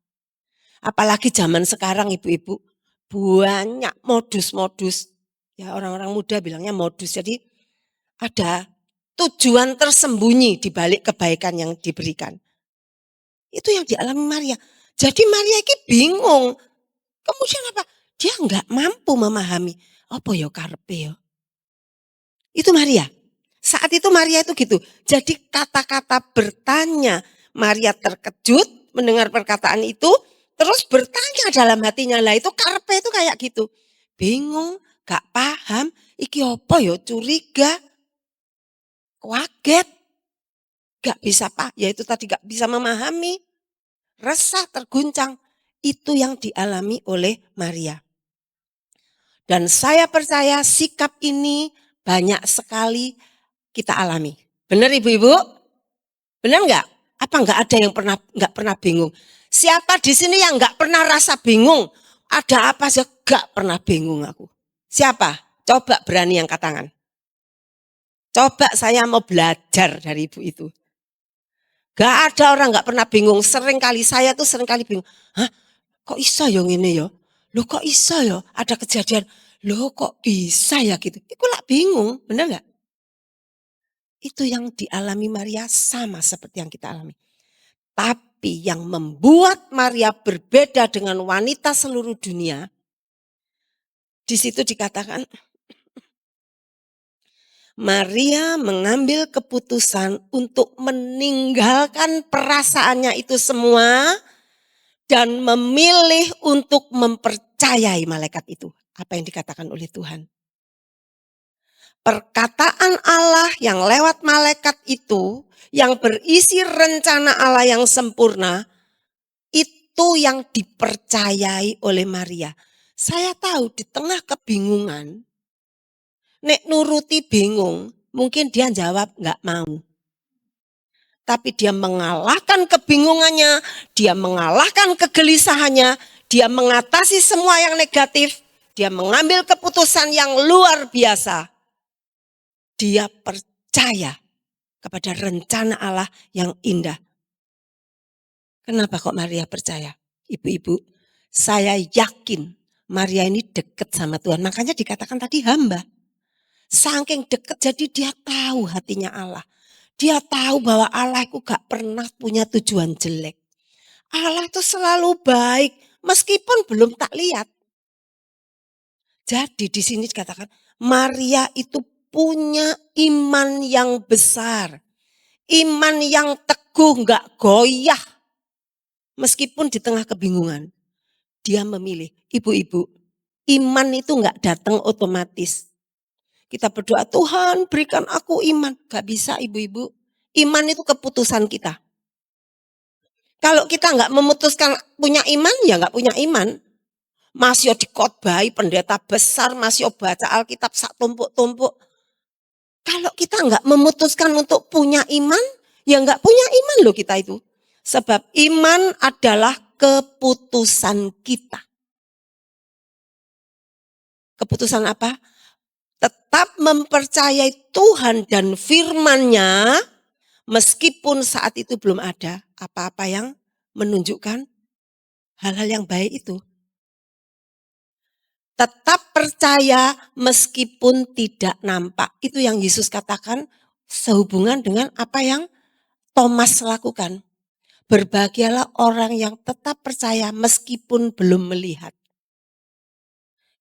Apalagi zaman sekarang ibu-ibu. Banyak modus-modus. Ya orang-orang muda bilangnya modus. Jadi ada tujuan tersembunyi di balik kebaikan yang diberikan. Itu yang dialami Maria. Jadi Maria ini bingung. Kemudian apa? Dia enggak mampu memahami. Apa ya karepe ya? Itu Maria. Saat itu Maria itu gitu. Jadi kata-kata bertanya. Maria terkejut mendengar perkataan itu. Terus bertanya dalam hatinya. Lah itu karepe itu kayak gitu. Bingung, gak paham. Iki apa ya? Curiga. Kaget. Gak bisa ya itu tadi gak bisa memahami. Resah, terguncang. Itu yang dialami oleh Maria. Dan saya percaya sikap ini banyak sekali kita alami. Benar ibu-ibu? Benar enggak? Apa enggak ada yang enggak pernah bingung? Siapa di sini yang enggak pernah rasa bingung? Ada apa sih? Enggak pernah bingung aku. Siapa? Coba berani angkat tangan. Coba saya mau belajar dari ibu itu. Gak ada orang enggak pernah bingung. Saya tuh sering kali bingung. Hah? Kok iso ya ngene ya? Loh kok iso ya? Ada kejadian. Loh kok bisa ya gitu? Iku lah bingung, bener gak? Itu yang dialami Maria sama seperti yang kita alami. Tapi yang membuat Maria berbeda dengan wanita seluruh dunia, di situ dikatakan Maria mengambil keputusan untuk meninggalkan perasaannya itu semua dan memilih untuk mempercayai malaikat itu. Apa yang dikatakan oleh Tuhan. Perkataan Allah yang lewat malaikat itu, yang berisi rencana Allah yang sempurna, itu yang dipercayai oleh Maria. Saya tahu di tengah kebingungan, nek nuruti bingung, mungkin dia jawab nggak mau. Tapi dia mengalahkan kebingungannya, dia mengalahkan kegelisahannya, dia mengatasi semua yang negatif, dia mengambil keputusan yang luar biasa. Dia percaya kepada rencana Allah yang indah. Kenapa kok Maria percaya? Ibu-ibu, saya yakin Maria ini dekat sama Tuhan. Makanya dikatakan tadi hamba. Saking dekat jadi dia tahu hatinya Allah. Dia tahu bahwa Allah itu gak pernah punya tujuan jelek. Allah itu selalu baik meskipun belum tak lihat. Jadi di sini dikatakan Maria itu punya iman yang besar. Iman yang teguh gak goyah. Meskipun di tengah kebingungan. Dia memilih. Ibu-ibu, iman itu gak datang otomatis. Kita berdoa, Tuhan berikan aku iman. Gak bisa ibu-ibu. Iman itu keputusan kita. Kalau kita gak memutuskan punya iman, ya gak punya iman. Masih dikotbahi pendeta besar, masih baca Alkitab sak tumpuk-tumpuk. Kalau kita gak memutuskan untuk punya iman, ya gak punya iman loh kita itu. Sebab iman adalah keputusan kita. Keputusan apa? Tetap mempercayai Tuhan dan firman-Nya meskipun saat itu belum ada apa-apa yang menunjukkan hal-hal yang baik itu. Tetap percaya meskipun tidak nampak. Itu yang Yesus katakan sehubungan dengan apa yang Thomas lakukan. Berbahagialah orang yang tetap percaya meskipun belum melihat.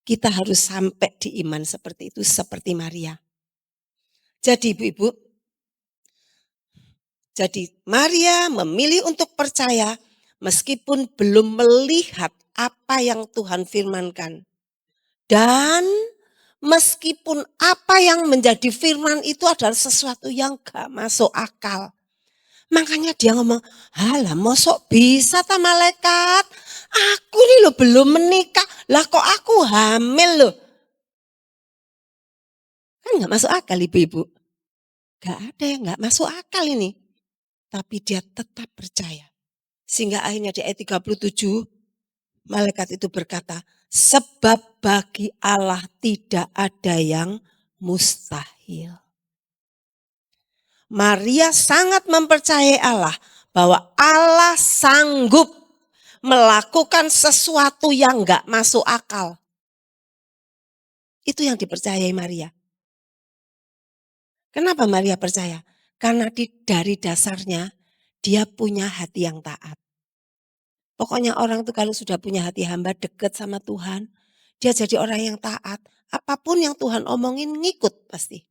Kita harus sampai di iman seperti itu, seperti Maria. Jadi ibu-ibu, jadi Maria memilih untuk percaya meskipun belum melihat apa yang Tuhan firmankan. Dan meskipun apa yang menjadi firman itu adalah sesuatu yang gak masuk akal. Makanya dia ngomong, halah mosok bisa ta malaikat? Aku nih loh belum menikah, lah kok aku hamil loh. Kan gak masuk akal ibu-ibu. Gak ada yang gak masuk akal ini. Tapi dia tetap percaya. Sehingga akhirnya di ayat 37, malaikat itu berkata, sebab bagi Allah tidak ada yang mustahil. Maria sangat mempercayai Allah bahwa Allah sanggup melakukan sesuatu yang gak masuk akal. Itu yang dipercayai Maria. Kenapa Maria percaya? Karena dari dasarnya dia punya hati yang taat. Pokoknya orang itu kalau sudah punya hati hamba dekat sama Tuhan, dia jadi orang yang taat. Apapun yang Tuhan omongin ngikut pasti.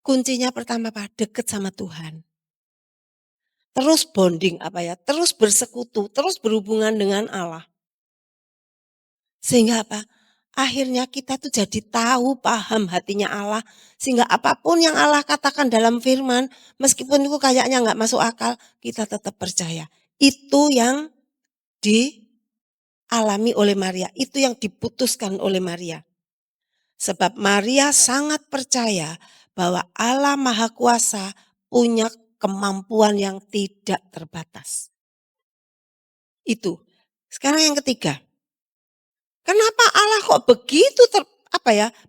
Kuncinya pertama apa? Dekat sama Tuhan. Terus bonding terus bersekutu, terus berhubungan dengan Allah. Sehingga apa? Akhirnya kita tuh jadi tahu, paham hatinya Allah. Sehingga apapun yang Allah katakan dalam firman, meskipun itu kayaknya gak masuk akal, kita tetap percaya. Itu yang dialami oleh Maria. Itu yang diputuskan oleh Maria. Sebab Maria sangat percaya bahwa Allah Maha Kuasa punya kemampuan yang tidak terbatas. Itu. Sekarang yang ketiga. Kenapa Allah kok begitu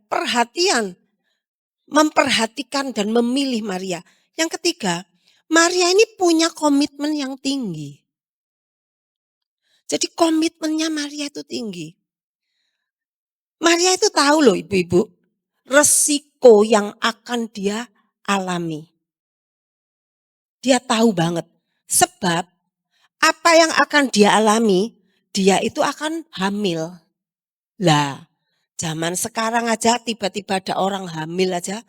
perhatian, memperhatikan dan memilih Maria? Yang ketiga, Maria ini punya komitmen yang tinggi. Jadi komitmennya Maria itu tinggi. Maria itu tahu loh ibu-ibu, resiko yang akan dia alami. Dia tahu banget, Sebab apa yang akan dia alami, dia itu akan hamil. Lah, zaman sekarang aja tiba-tiba ada orang hamil aja.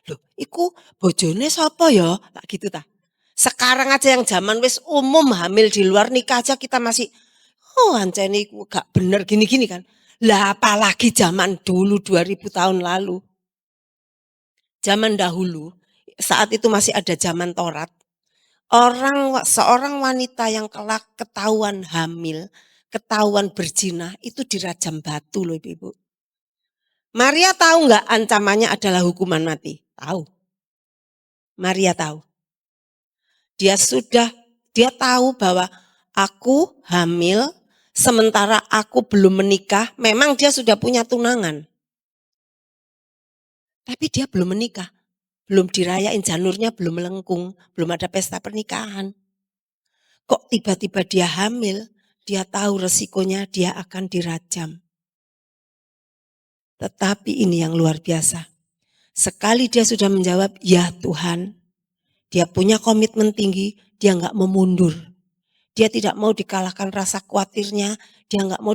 Loh, iku bojone sapa ya? Tak gitu ta. Sekarang aja yang zaman wis umum hamil di luar nikah aja kita masih ancene iku gak bener gini-gini kan. Lah apalagi zaman dulu 2000 tahun lalu. Zaman dahulu, saat itu masih ada zaman Taurat. Seorang wanita yang kelak ketahuan hamil, ketahuan berzina itu dirajam batu loh Ibu. Maria tahu nggak ancamannya adalah hukuman mati? Tahu. Maria tahu. Dia tahu bahwa aku hamil sementara aku belum menikah. Memang dia sudah punya tunangan. Tapi dia belum menikah. Belum dirayain janurnya, belum melengkung, belum ada pesta pernikahan. Kok tiba-tiba dia hamil, dia tahu resikonya dia akan dirajam. Tetapi ini yang luar biasa. Sekali dia sudah menjawab, ya Tuhan, dia punya komitmen tinggi, dia nggak mau mundur. Dia tidak mau dikalahkan rasa khawatirnya, dia nggak mau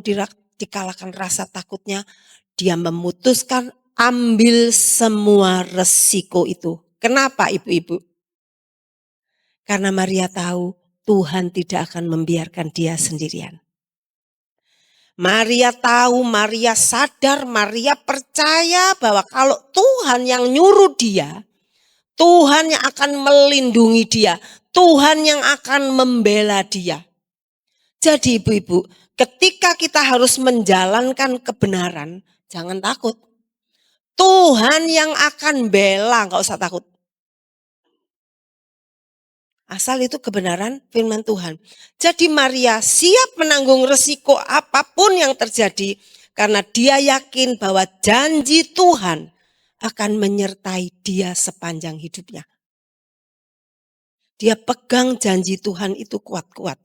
dikalahkan rasa takutnya. Dia memutuskan ambil semua resiko itu. Kenapa ibu-ibu? Karena Maria tahu Tuhan tidak akan membiarkan dia sendirian. Maria tahu, Maria sadar, Maria percaya bahwa kalau Tuhan yang nyuruh dia, Tuhan yang akan melindungi dia, Tuhan yang akan membela dia. Jadi ibu-ibu, ketika kita harus menjalankan kebenaran, jangan takut. Tuhan yang akan bela, gak usah takut. Asal itu kebenaran firman Tuhan. Jadi Maria siap menanggung resiko apapun yang terjadi. Karena dia yakin bahwa janji Tuhan akan menyertai dia sepanjang hidupnya. Dia pegang janji Tuhan itu kuat-kuat.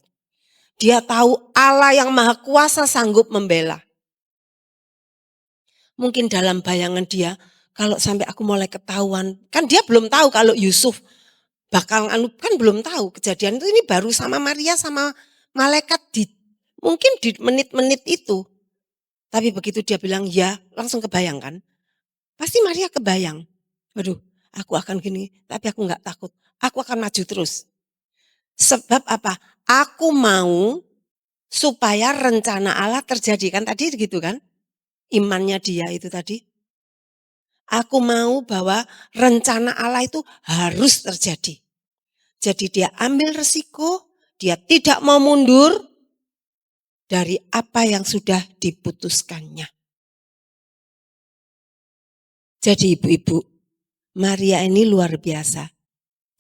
Dia tahu Allah yang Maha Kuasa sanggup membela. Mungkin dalam bayangan dia, kalau sampai aku mulai ketahuan. Kan dia belum tahu kalau Yusuf bakal kan belum tahu kejadian itu, ini baru sama Maria sama malaikat mungkin di menit-menit itu. Tapi begitu dia bilang ya, langsung kebayangkan. Pasti Maria kebayang. Waduh, aku akan gini, tapi aku nggak takut. Aku akan maju terus. Sebab apa? Aku mau supaya rencana Allah terjadi. Kan tadi gitu kan? Imannya dia itu tadi. Aku mau bahwa rencana Allah itu harus terjadi. Jadi dia ambil resiko, dia tidak mau mundur dari apa yang sudah diputuskannya. Jadi ibu-ibu, Maria ini luar biasa.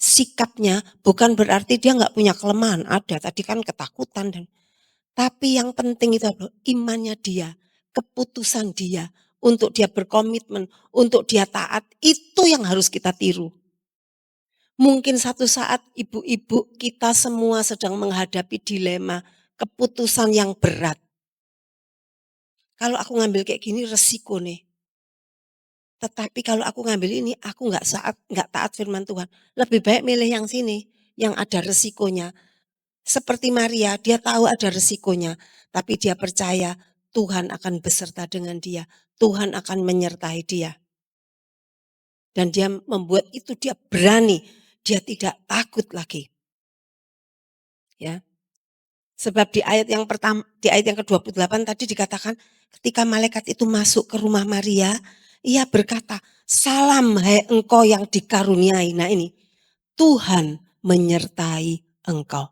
Sikapnya bukan berarti dia nggak punya kelemahan, ada. Tadi kan ketakutan. Tapi yang penting itu adalah imannya dia, keputusan dia, untuk dia berkomitmen, untuk dia taat, itu yang harus kita tiru. Mungkin satu saat ibu-ibu kita semua sedang menghadapi dilema, keputusan yang berat. Kalau aku ngambil kayak gini resiko nih. Tetapi kalau aku ngambil ini, aku nggak taat firman Tuhan. Lebih baik milih yang sini, yang ada resikonya. Seperti Maria, dia tahu ada resikonya, tapi dia percaya Tuhan akan beserta dengan dia. Tuhan akan menyertai dia. Dan dia membuat itu dia berani. Dia tidak takut lagi. Ya. Sebab di ayat yang pertama, di ayat yang ke-28 tadi dikatakan ketika malaikat itu masuk ke rumah Maria, ia berkata, "Salam hai engkau yang dikaruniai." Nah ini, Tuhan menyertai engkau.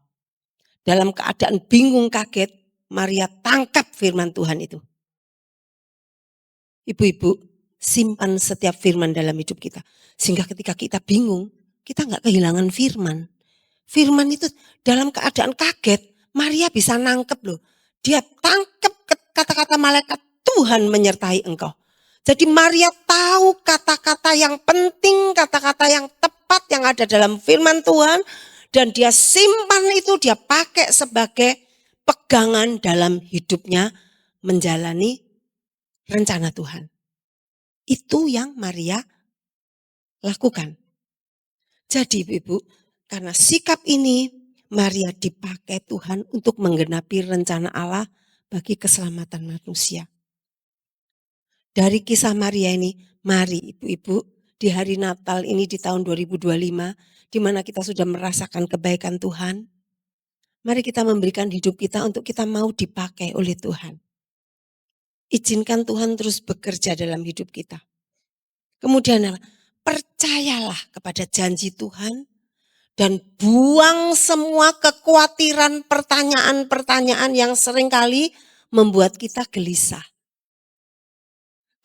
Dalam keadaan bingung kaget, Maria tangkap firman Tuhan itu. Ibu-ibu, simpan setiap firman dalam hidup kita. Sehingga ketika kita bingung, kita nggak kehilangan firman. Firman itu dalam keadaan kaget, Maria bisa nangkep loh. Dia tangkap kata-kata malaikat, Tuhan menyertai engkau. Jadi Maria tahu kata-kata yang penting, kata-kata yang tepat yang ada dalam firman Tuhan. Dan dia simpan itu, dia pakai sebagai pegangan dalam hidupnya menjalani rencana Tuhan. Itu yang Maria lakukan. Jadi ibu-ibu, karena sikap ini Maria dipakai Tuhan untuk menggenapi rencana Allah bagi keselamatan manusia. Dari kisah Maria ini, mari ibu-ibu di hari Natal ini di tahun 2025, di mana kita sudah merasakan kebaikan Tuhan, mari kita memberikan hidup kita untuk kita mau dipakai oleh Tuhan. Izinkan Tuhan terus bekerja dalam hidup kita. Kemudian percayalah kepada janji Tuhan dan buang semua kekhawatiran pertanyaan-pertanyaan yang seringkali membuat kita gelisah.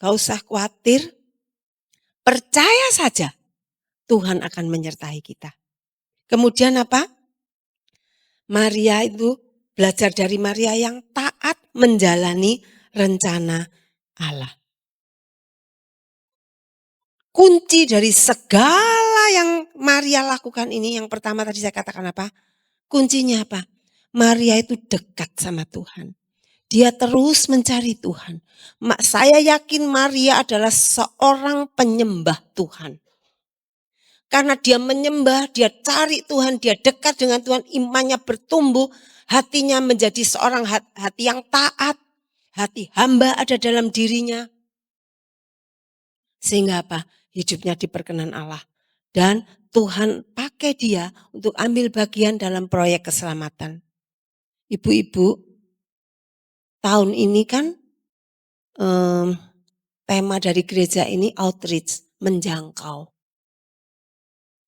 Gak usah khawatir, percaya saja Tuhan akan menyertai kita. Kemudian apa? Maria itu belajar dari Maria yang taat menjalani rencana Allah. Kunci dari segala yang Maria lakukan ini, yang pertama tadi saya katakan apa? Kuncinya apa? Maria itu dekat sama Tuhan. Dia terus mencari Tuhan. Saya yakin Maria adalah seorang penyembah Tuhan. Karena dia menyembah, dia cari Tuhan, dia dekat dengan Tuhan, imannya bertumbuh, hatinya menjadi seorang hati yang taat, hati hamba ada dalam dirinya. Sehingga apa? Hidupnya diperkenan Allah. Dan Tuhan pakai dia untuk ambil bagian dalam proyek keselamatan. Ibu-ibu, tahun ini kan tema dari gereja ini outreach, menjangkau.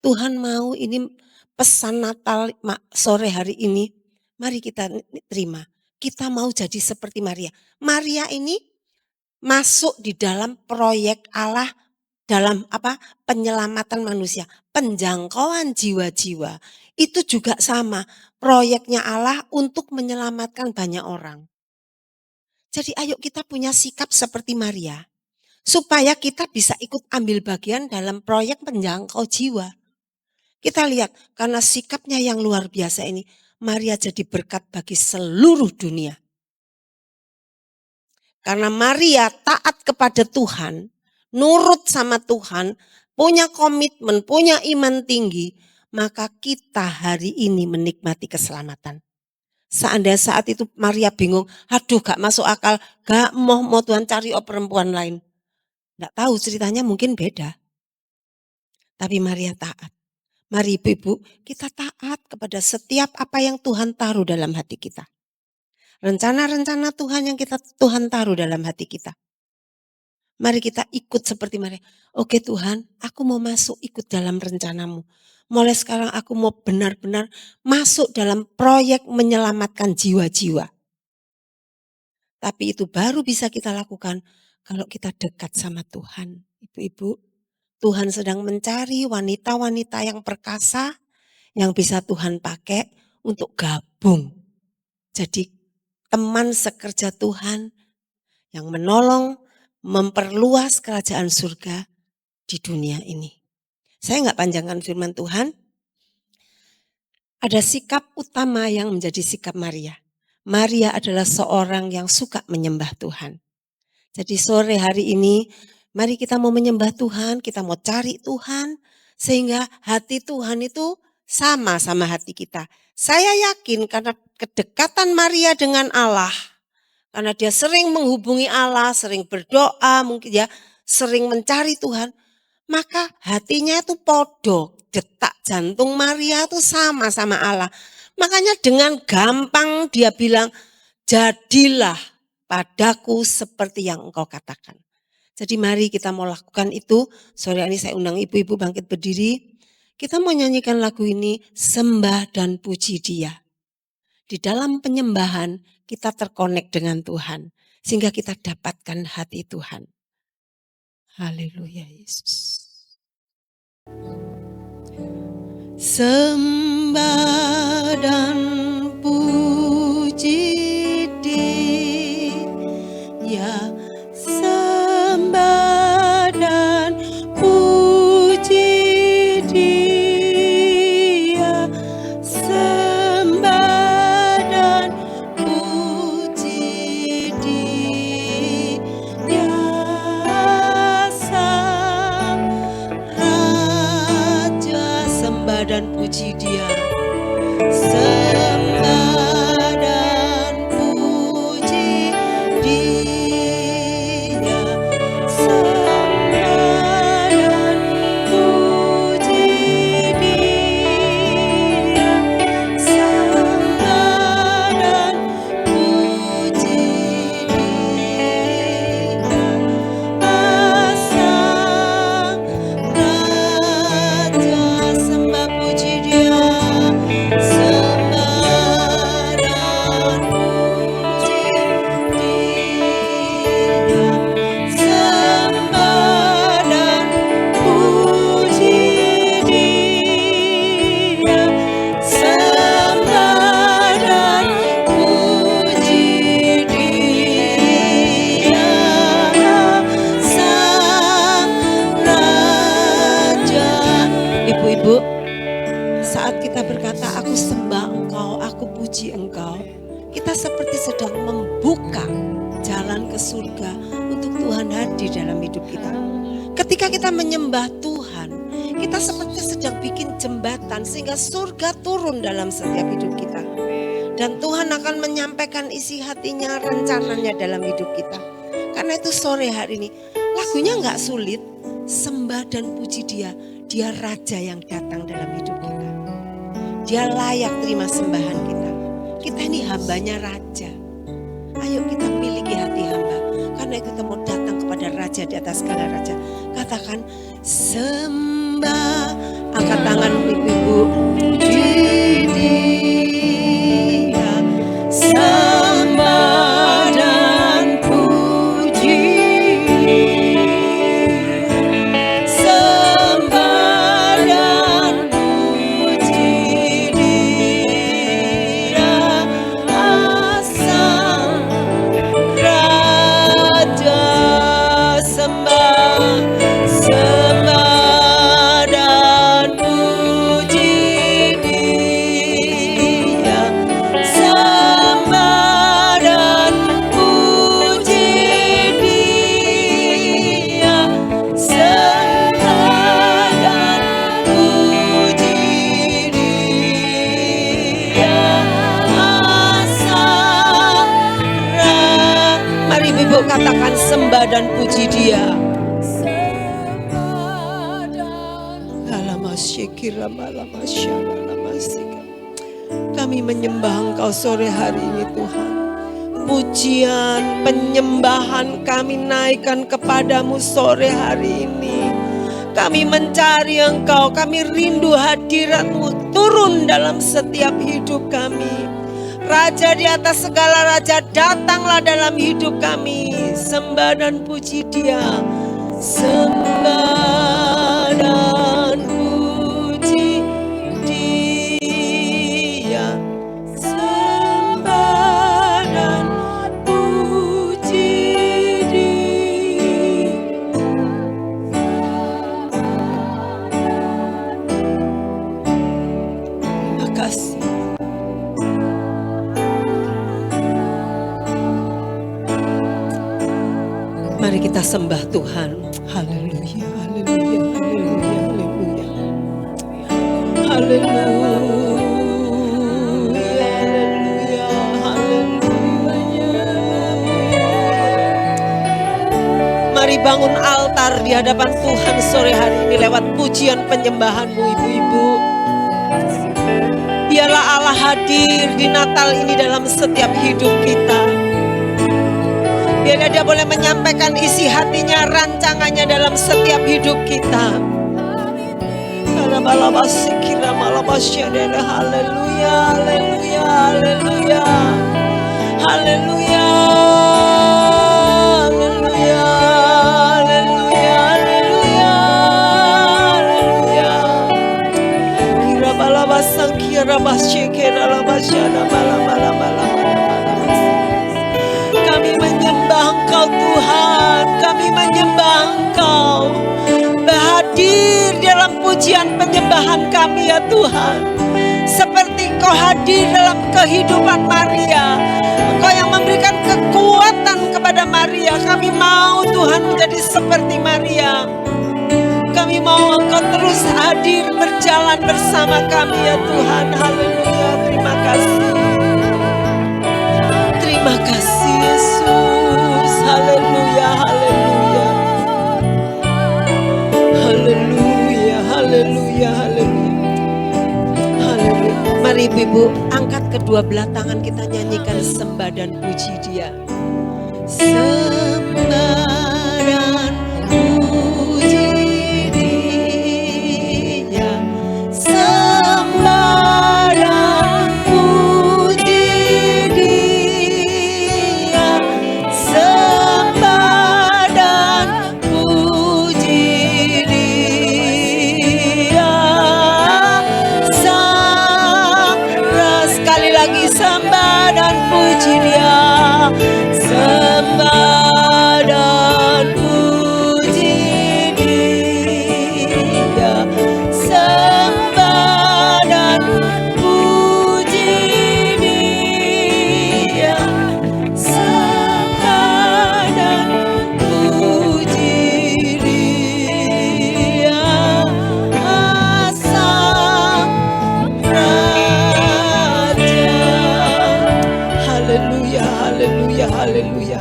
Tuhan mau ini pesan Natal sore hari ini, mari kita terima. Kita mau jadi seperti Maria. Maria ini masuk di dalam proyek Allah dalam apa? Penyelamatan manusia, penjangkauan jiwa-jiwa. Itu juga sama, proyeknya Allah untuk menyelamatkan banyak orang. Jadi ayo kita punya sikap seperti Maria, supaya kita bisa ikut ambil bagian dalam proyek penjangkau jiwa. Kita lihat, karena sikapnya yang luar biasa ini, Maria jadi berkat bagi seluruh dunia. Karena Maria taat kepada Tuhan, nurut sama Tuhan, punya komitmen, punya iman tinggi, maka kita hari ini menikmati keselamatan. Seandainya saat itu Maria bingung, aduh gak masuk akal, gak mau Tuhan cari perempuan lain. Gak tahu ceritanya mungkin beda. Tapi Maria taat. Mari ibu-ibu kita taat kepada setiap apa yang Tuhan taruh dalam hati kita. Rencana-rencana Tuhan yang Tuhan taruh dalam hati kita. Mari kita ikut seperti Maria. Oke Tuhan, aku mau masuk ikut dalam rencanamu. Mulai sekarang aku mau benar-benar masuk dalam proyek menyelamatkan jiwa-jiwa. Tapi itu baru bisa kita lakukan kalau kita dekat sama Tuhan. Ibu-ibu, Tuhan sedang mencari wanita-wanita yang perkasa yang bisa Tuhan pakai untuk gabung. Jadi teman sekerja Tuhan yang menolong memperluas kerajaan surga di dunia ini. Saya nggak panjangkan firman Tuhan. Ada sikap utama yang menjadi sikap Maria. Maria adalah seorang yang suka menyembah Tuhan. Jadi sore hari ini, mari kita mau menyembah Tuhan, kita mau cari Tuhan, sehingga hati Tuhan itu sama hati kita. Saya yakin karena kedekatan Maria dengan Allah, karena dia sering menghubungi Allah, sering berdoa, mungkin ya sering mencari Tuhan, maka hatinya itu podo, detak jantung Maria itu sama Allah. Makanya dengan gampang dia bilang, jadilah padaku seperti yang engkau katakan. Jadi mari kita mau lakukan itu. Sore ini saya undang ibu-ibu bangkit berdiri. Kita mau nyanyikan lagu ini, sembah dan puji Dia. Di dalam penyembahan kita terkonek dengan Tuhan. Sehingga kita dapatkan hati Tuhan. Haleluya Yesus. Sembah dan puji Dia, sembah dan puji Dia, sembah dan puji Dia, Sang Raja, sembah dan puji Dia. membuka jalan ke surga untuk Tuhan hadir dalam hidup kita. Ketika kita menyembah Tuhan, kita seperti sedang bikin jembatan sehingga surga turun dalam setiap hidup kita. Dan Tuhan akan menyampaikan isi hatinya, rencananya dalam hidup kita. Karena itu sore hari ini, lagunya gak sulit, sembah dan puji Dia. Dia Raja yang datang dalam hidup kita. Dia layak terima sembahan kita. Kita ini hambanya Raja. Ayo kita miliki hati hamba. Karena kita mau datang kepada Raja di atas segala Raja. Katakan sembah. Angkat tangan ibu-ibu. Puji Dia. Sembah dan puji. Sembah dan puji Dia. Asal Raja sembah, sembah dan puji Dia. Sembah dan puji Dia. Sembah dan puji Dia. Asal Mari ibu katakan sembah dan puji Dia. Kami menyembah Engkau sore hari ini Tuhan. Pujian, penyembahan kami naikkan kepadamu sore hari ini. Kami mencari Engkau, kami rindu hadirat-Mu turun dalam setiap hidup kami. Raja di atas segala raja, datanglah dalam hidup kami. Sembah dan puji Dia. Sembah dan puji Dia. Sembah dan puji Dia. Terima kasih. Mari kita sembah Tuhan. Haleluya, haleluya, haleluya, haleluya. Haleluya, haleluya, haleluya. Mari bangun altar di hadapan Tuhan sore hari ini lewat pujian penyembahanmu ibu-ibu. Biarlah Allah hadir di Natal ini dalam setiap hidup kita. Biarlah Dia boleh menyampaikan isi hatinya, rancangannya dalam setiap hidup kita. Haleluya, haleluya, haleluya, haleluya, haleluya, haleluya, haleluya, haleluya. Kira balabasang kira basye kira labasyana malam. Kami menyembah Engkau Tuhan, kami menyembah Engkau. Hadir dalam pujian penyembahan kami ya Tuhan. Seperti Engkau hadir dalam kehidupan Maria. Engkau yang memberikan kekuatan kepada Maria. Kami mau Tuhan menjadi seperti Maria. Kami mau Engkau terus hadir berjalan bersama kami ya Tuhan. Haleluya, terima kasih. Terima kasih Yesus. Haleluya, haleluya. Haleluya, haleluya, haleluya. Haleluya. Mari ibu-ibu angkat kedua belah tangan, kita nyanyikan sembah dan puji Dia. Sembah dan puji Dia. Sembah dan puji Dia. Sembah dan puji Dia. Sekali lagi sembah dan puji Dia. Sembah dan puji Dia. Sembah dan puji Dia. Haleluya.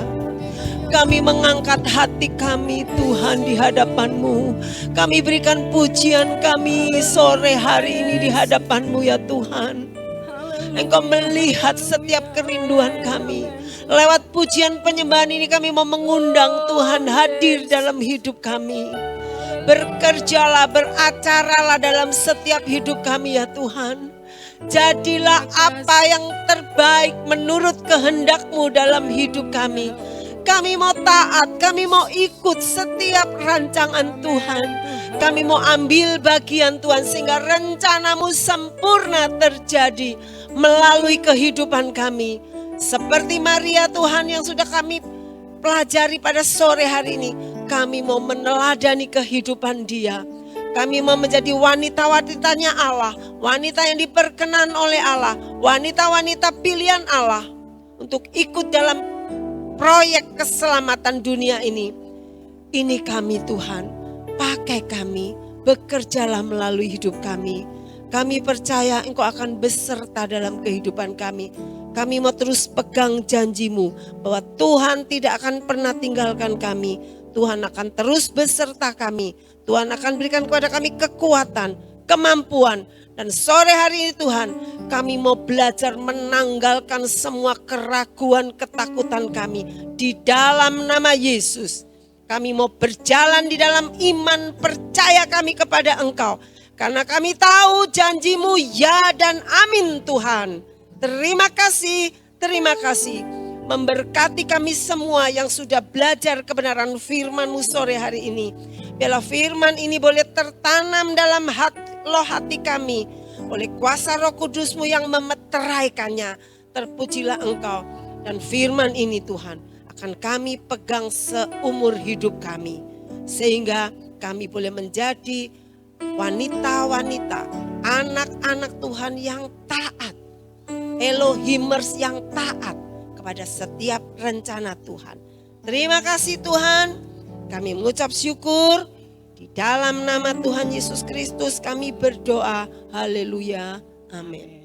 Kami mengangkat hati kami Tuhan di hadapan-Mu. Kami berikan pujian kami sore hari ini di hadapan-Mu ya Tuhan. Engkau melihat setiap kerinduan kami. Lewat pujian penyembahan ini kami mau mengundang Tuhan hadir dalam hidup kami. Bekerjalah, beracaralah dalam setiap hidup kami ya Tuhan. Jadilah apa yang terbaik menurut kehendak-Mu dalam hidup kami. Kami mau taat, kami mau ikut setiap rancangan Tuhan. Kami mau ambil bagian Tuhan sehingga rencana-Mu sempurna terjadi melalui kehidupan kami. Seperti Maria Tuhan yang sudah kami pelajari pada sore hari ini. Kami mau meneladani kehidupan dia. Kami mau menjadi wanita-wanitanya Allah. Wanita yang diperkenan oleh Allah. Wanita-wanita pilihan Allah. Untuk ikut dalam proyek keselamatan dunia ini. Ini kami Tuhan. Pakai kami. Bekerjalah melalui hidup kami. Kami percaya Engkau akan beserta dalam kehidupan kami. Kami mau terus pegang janji-Mu bahwa Tuhan tidak akan pernah tinggalkan kami. Tuhan akan terus beserta kami. Tuhan akan berikan kepada kami kekuatan, kemampuan. Dan sore hari ini Tuhan, kami mau belajar menanggalkan semua keraguan, ketakutan kami. Di dalam nama Yesus. Kami mau berjalan di dalam iman, percaya kami kepada Engkau. Karena kami tahu janji-Mu ya dan amin Tuhan. Terima kasih, terima kasih. Memberkati kami semua yang sudah belajar kebenaran firman-Mu sore hari ini. Biarlah firman ini boleh tertanam dalam hati kami. Oleh kuasa Roh Kudus-Mu yang memeteraikannya. Terpujilah Engkau. Dan firman ini Tuhan akan kami pegang seumur hidup kami. Sehingga kami boleh menjadi wanita-wanita, anak-anak Tuhan yang taat. Elohimers yang taat kepada setiap rencana Tuhan. Terima kasih Tuhan. Kami mengucap syukur. Di dalam nama Tuhan Yesus Kristus kami berdoa. Haleluya. Amin.